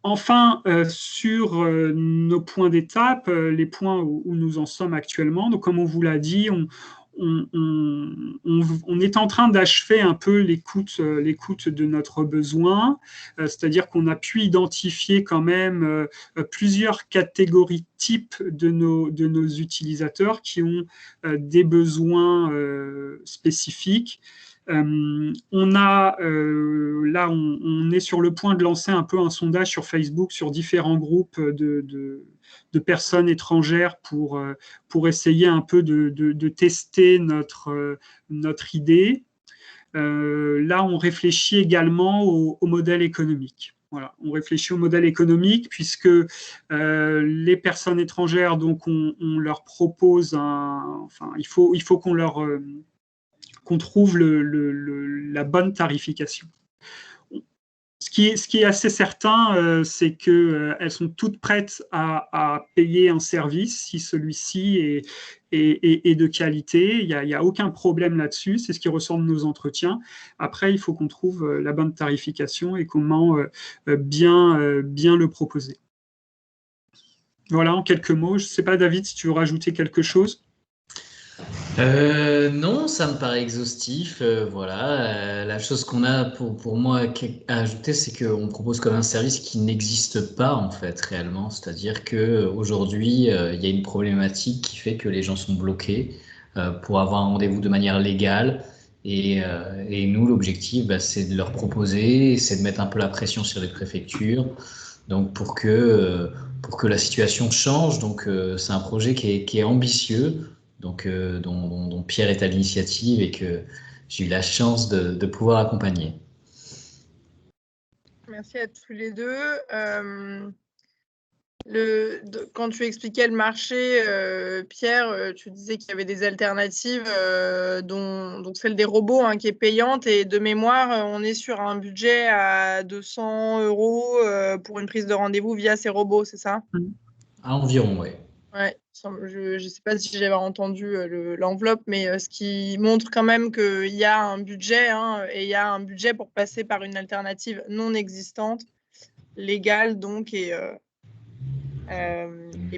Enfin, sur nos points d'étape, les points où nous en sommes actuellement, donc comme on vous l'a dit, on est en train d'achever un peu l'écoute de notre besoin, c'est-à-dire qu'on a pu identifier quand même plusieurs catégories types de nos utilisateurs qui ont des besoins spécifiques. On est sur le point de lancer un peu un sondage sur Facebook sur différents groupes de personnes étrangères pour essayer un peu de tester notre idée. Là, on réfléchit également au modèle économique. Voilà, on réfléchit au modèle économique puisque les personnes étrangères, donc on leur propose il faut qu'on trouve la bonne tarification. Ce qui est assez certain, c'est qu'elles sont toutes prêtes à payer un service si celui-ci est de qualité. Il n'y a aucun problème là-dessus, c'est ce qui ressort de nos entretiens. Après, il faut qu'on trouve la bonne tarification et comment bien le proposer. Voilà, en quelques mots. Je ne sais pas, David, si tu veux rajouter quelque chose. Non, ça me paraît exhaustif. Voilà, la chose qu'on a pour moi à ajouter, c'est qu'on propose comme un service qui n'existe pas en fait réellement. C'est-à-dire que aujourd'hui, il y a une problématique qui fait que les gens sont bloqués pour avoir un rendez-vous de manière légale. Et nous, l'objectif, c'est de leur proposer, c'est de mettre un peu la pression sur les préfectures, donc pour que la situation change. Donc c'est un projet qui est ambitieux. Donc, dont Pierre est à l'initiative et que j'ai eu la chance de pouvoir accompagner. Merci à tous les deux. Quand tu expliquais le marché, Pierre, tu disais qu'il y avait des alternatives, dont celle des robots qui est payante. Et de mémoire, on est sur un budget à 200 € pour une prise de rendez-vous via ces robots, c'est ça ? À environ, oui. Ouais, je ne sais pas si j'avais entendu l'enveloppe, mais ce qui montre quand même qu'il y a un budget, et il y a un budget pour passer par une alternative non existante, légale donc, et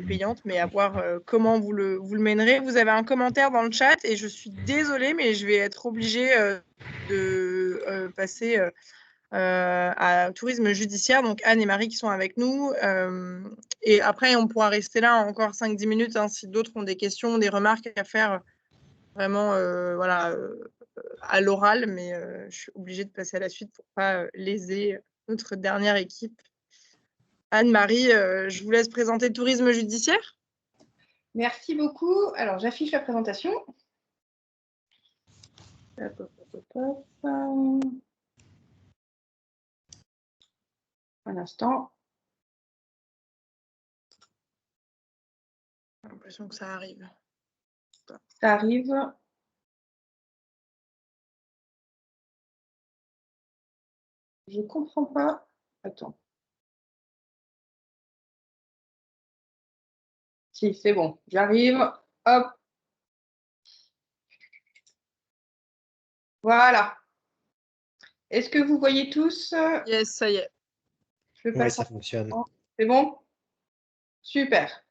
payante, mais à voir comment vous le mènerez. Vous avez un commentaire dans le chat et je suis désolée, mais je vais être obligée de passer à tourisme judiciaire, donc Anne et Marie qui sont avec nous, et après on pourra rester là encore 5-10 minutes si d'autres ont des questions, des remarques à faire vraiment à l'oral, mais je suis obligée de passer à la suite pour pas léser notre dernière équipe. Anne-Marie, je vous laisse présenter tourisme judiciaire. Merci beaucoup. Alors j'affiche la présentation. Un instant. J'ai l'impression que ça arrive. Ça arrive. Je ne comprends pas. Attends. Si, c'est bon. J'arrive. Hop. Voilà. Est-ce que vous voyez tous? Yes, ça y est. Oui, ça fonctionne. C'est bon? Super.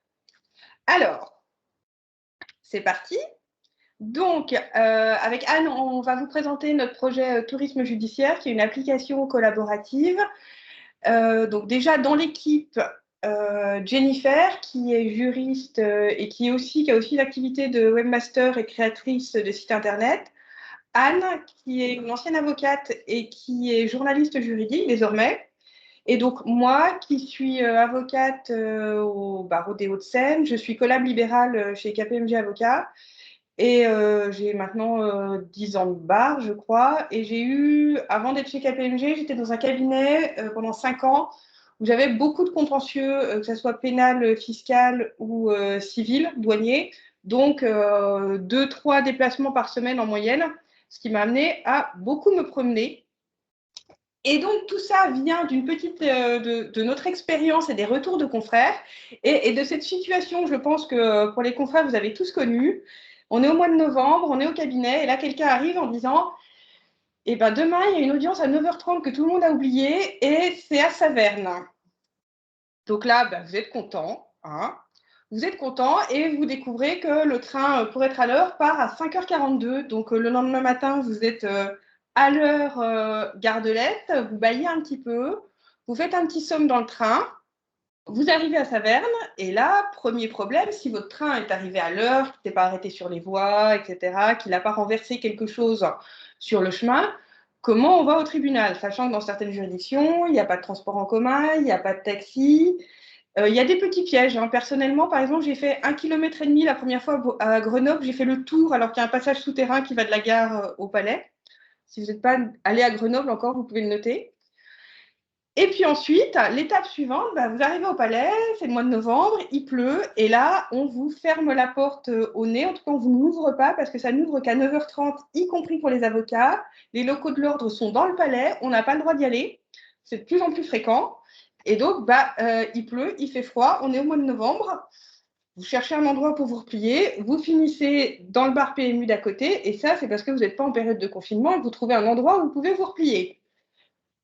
Alors, c'est parti. Donc, avec Anne, on va vous présenter notre projet Tourisme judiciaire, qui est une application collaborative Donc déjà, dans l'équipe, Jennifer, qui est juriste et qui a aussi l'activité de webmaster et créatrice de site internet. Anne, qui est une ancienne avocate et qui est journaliste juridique désormais. Et donc moi, qui suis avocate au barreau des Hauts-de-Seine, je suis collab libérale chez KPMG Avocat. Et j'ai maintenant 10 ans de bar, je crois. Et j'ai eu, avant d'être chez KPMG, j'étais dans un cabinet pendant 5 ans où j'avais beaucoup de contentieux, que ce soit pénal, fiscal ou civil, douanier. Donc, 2-3 déplacements par semaine en moyenne, ce qui m'a amené à beaucoup me promener. Et donc, tout ça vient d'une petite, de notre expérience et des retours de confrères. Et de cette situation, je pense que pour les confrères, vous avez tous connu. On est au mois de novembre, on est au cabinet, et là, quelqu'un arrive en disant « Eh ben, demain, il y a une audience à 9h30 que tout le monde a oublié, et c'est à Saverne. » Donc là, ben, vous êtes content, hein. Vous êtes content et vous découvrez que le train, pour être à l'heure, part à 5h42. Donc, le lendemain matin, vous êtes à l'heure gare de l'Est, vous baillez un petit peu, vous faites un petit somme dans le train, vous arrivez à Saverne, et là, premier problème, si votre train est arrivé à l'heure, qu'il n'est pas arrêté sur les voies, etc., qu'il n'a pas renversé quelque chose sur le chemin, comment on va au tribunal? Sachant que dans certaines juridictions, il n'y a pas de transport en commun, il n'y a pas de taxi. Il y a des petits pièges. Hein. Personnellement, par exemple, j'ai fait 1,5 km la première fois à Grenoble. J'ai fait le tour alors qu'il y a un passage souterrain qui va de la gare au Palais. Si vous n'êtes pas allé à Grenoble encore, vous pouvez le noter. Et puis ensuite, l'étape suivante, bah, vous arrivez au Palais, c'est le mois de novembre, il pleut, et là, on vous ferme la porte au nez. En tout cas, on ne vous l'ouvre pas parce que ça n'ouvre qu'à 9h30, y compris pour les avocats. Les locaux de l'ordre sont dans le Palais, on n'a pas le droit d'y aller. C'est de plus en plus fréquent. Et donc, bah, il pleut, il fait froid, on est au mois de novembre. Vous cherchez un endroit pour vous replier, vous finissez dans le bar PMU d'à côté, et ça, c'est parce que vous n'êtes pas en période de confinement et que vous trouvez un endroit où vous pouvez vous replier.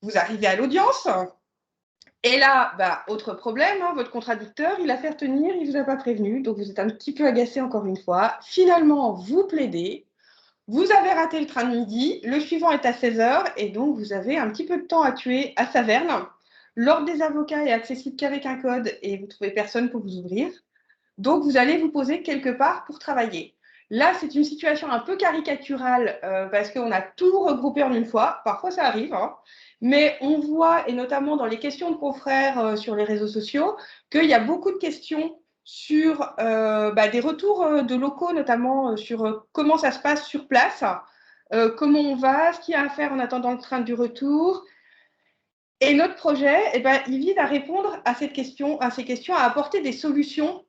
Vous arrivez à l'audience, et là, bah, autre problème, hein, votre contradicteur, il a fait retenir, il ne vous a pas prévenu, donc vous êtes un petit peu agacé encore une fois. Finalement, vous plaidez, vous avez raté le train de midi, le suivant est à 16h, et donc vous avez un petit peu de temps à tuer à Saverne. L'ordre des avocats est accessible qu'avec un code, et vous ne trouvez personne pour vous ouvrir. Donc, vous allez vous poser quelque part pour travailler. Là, c'est une situation un peu caricaturale parce qu'on a tout regroupé en une fois. Parfois, ça arrive. Hein. Mais on voit, et notamment dans les questions de confrères sur les réseaux sociaux, qu'il y a beaucoup de questions sur des retours de locaux, notamment sur comment ça se passe sur place, comment on va, ce qu'il y a à faire en attendant le train du retour. Et notre projet, il vise à répondre à ces questions, à apporter des solutions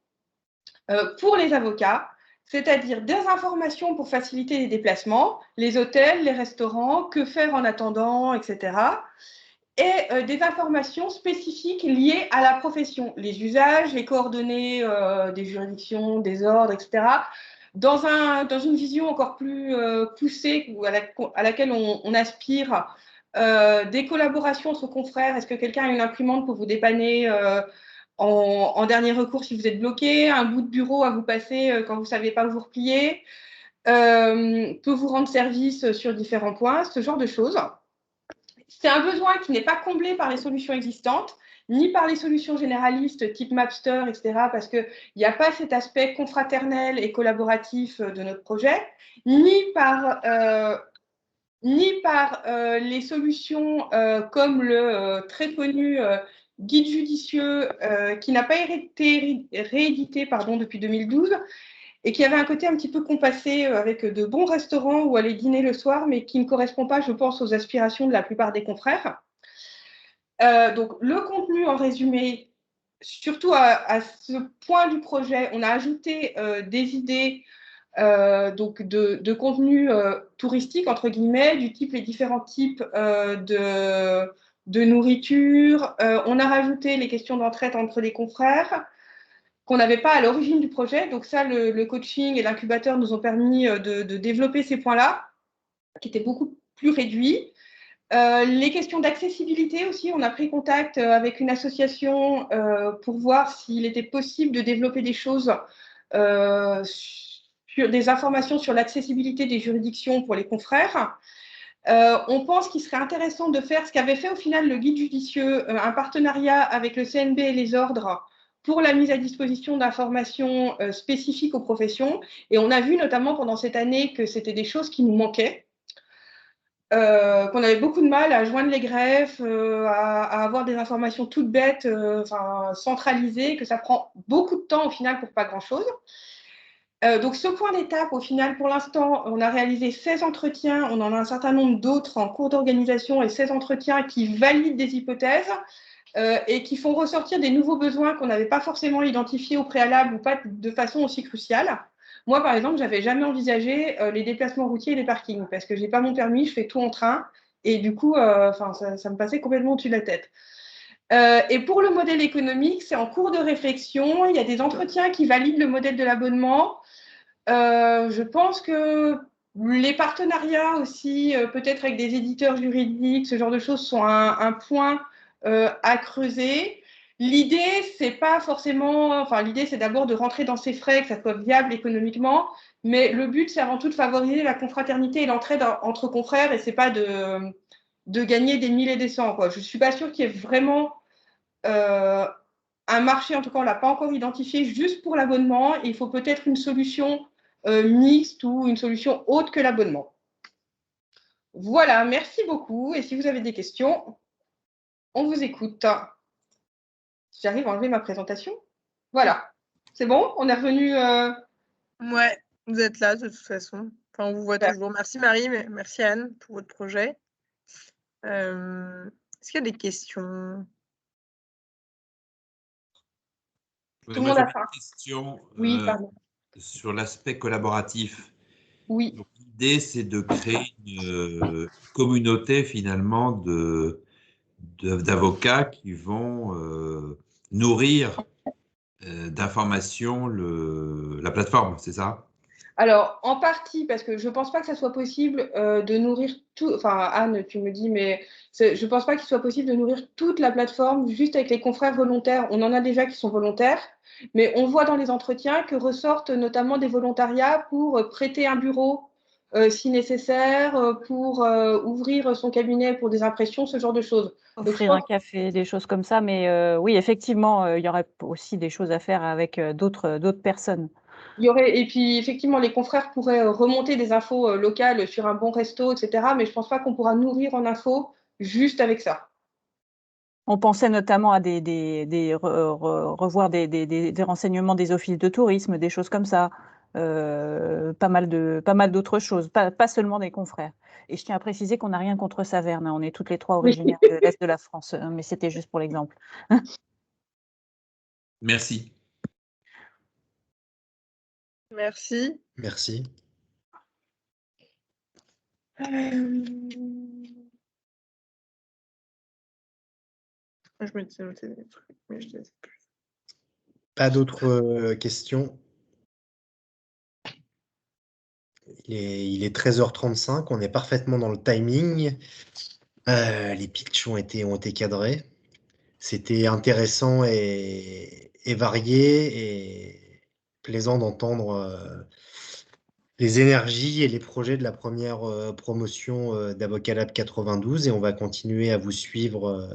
pour les avocats, c'est-à-dire des informations pour faciliter les déplacements, les hôtels, les restaurants, que faire en attendant, etc. Et des informations spécifiques liées à la profession, les usages, les coordonnées des juridictions, des ordres, etc. Dans une vision encore plus poussée à laquelle on aspire, des collaborations entre confrères. Est-ce que quelqu'un a une imprimante pour vous dépanner en dernier recours si vous êtes bloqué, un bout de bureau à vous passer quand vous ne savez pas vous replier, peut vous rendre service sur différents points, ce genre de choses. C'est un besoin qui n'est pas comblé par les solutions existantes, ni par les solutions généralistes type Mapster, etc., parce qu'il n'y a pas cet aspect confraternel et collaboratif de notre projet, ni par les solutions comme le très connu guide judicieux qui n'a pas été réédité depuis 2012 et qui avait un côté un petit peu compassé avec de bons restaurants où aller dîner le soir, mais qui ne correspond pas, je pense, aux aspirations de la plupart des confrères. Donc, le contenu en résumé, surtout à ce point du projet, on a ajouté des idées donc de contenu touristique, entre guillemets, du type les différents types de nourriture. On a rajouté les questions d'entraide entre les confrères qu'on n'avait pas à l'origine du projet. Donc ça, le coaching et l'incubateur nous ont permis de développer ces points-là, qui étaient beaucoup plus réduits. Les questions d'accessibilité aussi, on a pris contact avec une association pour voir s'il était possible de développer des choses sur des informations sur l'accessibilité des juridictions pour les confrères. On pense qu'il serait intéressant de faire ce qu'avait fait au final le guide judicieux, un partenariat avec le CNB et les ordres pour la mise à disposition d'informations spécifiques aux professions. Et on a vu notamment pendant cette année que c'était des choses qui nous manquaient, qu'on avait beaucoup de mal à joindre les greffes, à avoir des informations toutes bêtes, centralisées, que ça prend beaucoup de temps au final pour pas grand-chose. Donc, ce point d'étape, au final, pour l'instant, on a réalisé 16 entretiens. On en a un certain nombre d'autres en cours d'organisation et 16 entretiens qui valident des hypothèses et qui font ressortir des nouveaux besoins qu'on n'avait pas forcément identifiés au préalable ou pas de façon aussi cruciale. Moi, par exemple, je n'avais jamais envisagé les déplacements routiers et les parkings parce que je n'ai pas mon permis, je fais tout en train et du coup, ça me passait complètement au-dessus de la tête. Et pour le modèle économique, c'est en cours de réflexion. Il y a des entretiens qui valident le modèle de l'abonnement. Je pense que les partenariats aussi, peut-être avec des éditeurs juridiques, ce genre de choses sont un point à creuser. L'idée, c'est pas forcément, l'idée, c'est d'abord de rentrer dans ces frais, que ça soit viable économiquement, mais le but, c'est avant tout de favoriser la confraternité et l'entraide entre confrères, et c'est pas de gagner des milliers et des cents, quoi. Je suis pas sûre qu'il y ait vraiment un marché, en tout cas, on l'a pas encore identifié, juste pour l'abonnement. Il faut peut-être une solution mixte ou une solution autre que l'abonnement. Voilà, merci beaucoup. Et si vous avez des questions, on vous écoute. J'arrive à enlever ma présentation. Voilà. C'est bon? On est revenu. Ouais, vous êtes là de toute façon. Enfin, on vous voit toujours. Merci Marie, merci Anne pour votre projet. Est-ce qu'il y a des questions? Tout le monde a faim. Une question oui, pardon. Sur l'aspect collaboratif. Oui. L'idée, c'est de créer une communauté finalement d'avocats qui vont nourrir d'informations la plateforme, c'est ça? Alors, en partie, parce que je ne pense pas que ça soit possible de nourrir tout. Enfin, Anne, tu me dis, mais je ne pense pas qu'il soit possible de nourrir toute la plateforme juste avec les confrères volontaires. On en a déjà qui sont volontaires, mais on voit dans les entretiens que ressortent notamment des volontariats pour prêter un bureau si nécessaire, pour ouvrir son cabinet pour des impressions, ce genre de choses. Offrir un café, des choses comme ça. Mais oui, effectivement, il y aurait aussi des choses à faire avec d'autres personnes. Il y aurait, et puis effectivement, les confrères pourraient remonter des infos locales sur un bon resto, etc. Mais je ne pense pas qu'on pourra nourrir en infos juste avec ça. On pensait notamment à revoir des renseignements des offices de tourisme, des choses comme ça. Pas mal d'autres choses, pas seulement des confrères. Et je tiens à préciser qu'on n'a rien contre Saverne. On est toutes les trois originaires de l'Est de la France, mais c'était juste pour l'exemple. Merci. Merci. Merci. Je me disais noter des trucs, mais je ne les ai plus. Pas d'autres questions? Il est 13h35, on est parfaitement dans le timing. Les pitchs ont été cadrés. C'était intéressant et varié et plaisant d'entendre les énergies et les projets de la première promotion d'Avocat Lab 92 et on va continuer à vous suivre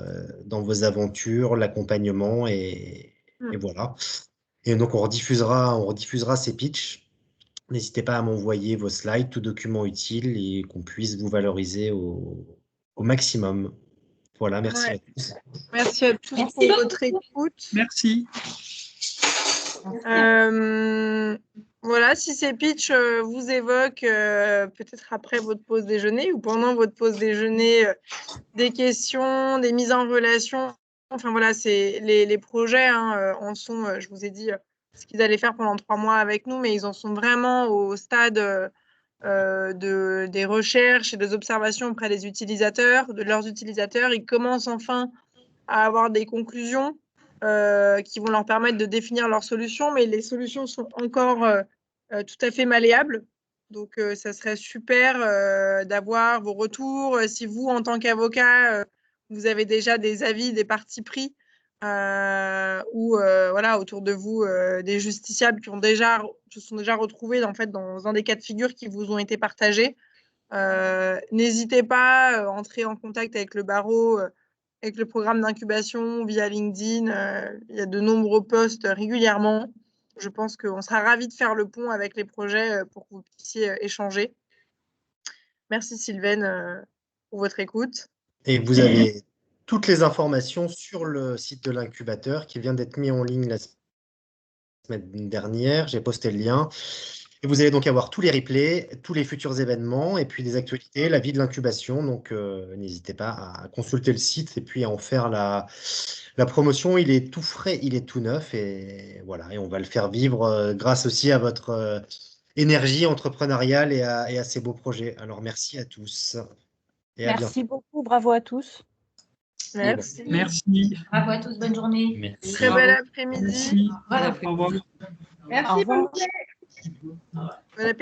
dans vos aventures, l'accompagnement et voilà. Et donc on rediffusera ces pitchs. N'hésitez pas à m'envoyer vos slides, tout document utile et qu'on puisse vous valoriser au maximum. Voilà, merci à tous. Merci à tous pour votre écoute. Merci. Voilà, si ces pitchs vous évoquent peut-être après votre pause déjeuner ou pendant votre pause déjeuner des questions, des mises en relation. Enfin voilà, c'est les projets en sont, je vous ai dit ce qu'ils allaient faire pendant 3 mois avec nous, mais ils en sont vraiment au stade des recherches et des observations auprès des utilisateurs, de leurs utilisateurs. Ils commencent enfin à avoir des conclusions qui vont leur permettre de définir leurs solutions, mais les solutions sont encore tout à fait malléables. Donc, ça serait super d'avoir vos retours. Si vous, en tant qu'avocat, vous avez déjà des avis, des partis pris, ou voilà, autour de vous, des justiciables qui se sont déjà retrouvés en fait, dans un des cas de figure qui vous ont été partagés. N'hésitez pas à entrer en contact avec le barreau, avec le programme d'incubation via LinkedIn. Il y a de nombreux posts régulièrement. Je pense qu'on sera ravis de faire le pont avec les projets pour que vous puissiez échanger. Merci Sylvaine pour votre écoute. Et vous avez toutes les informations sur le site de l'incubateur qui vient d'être mis en ligne la semaine dernière. J'ai posté le lien. Et vous allez donc avoir tous les replays, tous les futurs événements et puis des actualités, la vie de l'incubation. Donc, n'hésitez pas à consulter le site et puis à en faire la promotion. Il est tout frais, il est tout neuf et voilà. Et on va le faire vivre grâce aussi à votre énergie entrepreneuriale et à ces beaux projets. Alors, merci à tous. Et à Merci beaucoup, bravo à tous. Merci. Merci. Bravo à tous, bonne journée. Merci. Très bel après-midi. Merci. Voilà. Au revoir. Merci. Au revoir. Bonne journée. Bon appétit.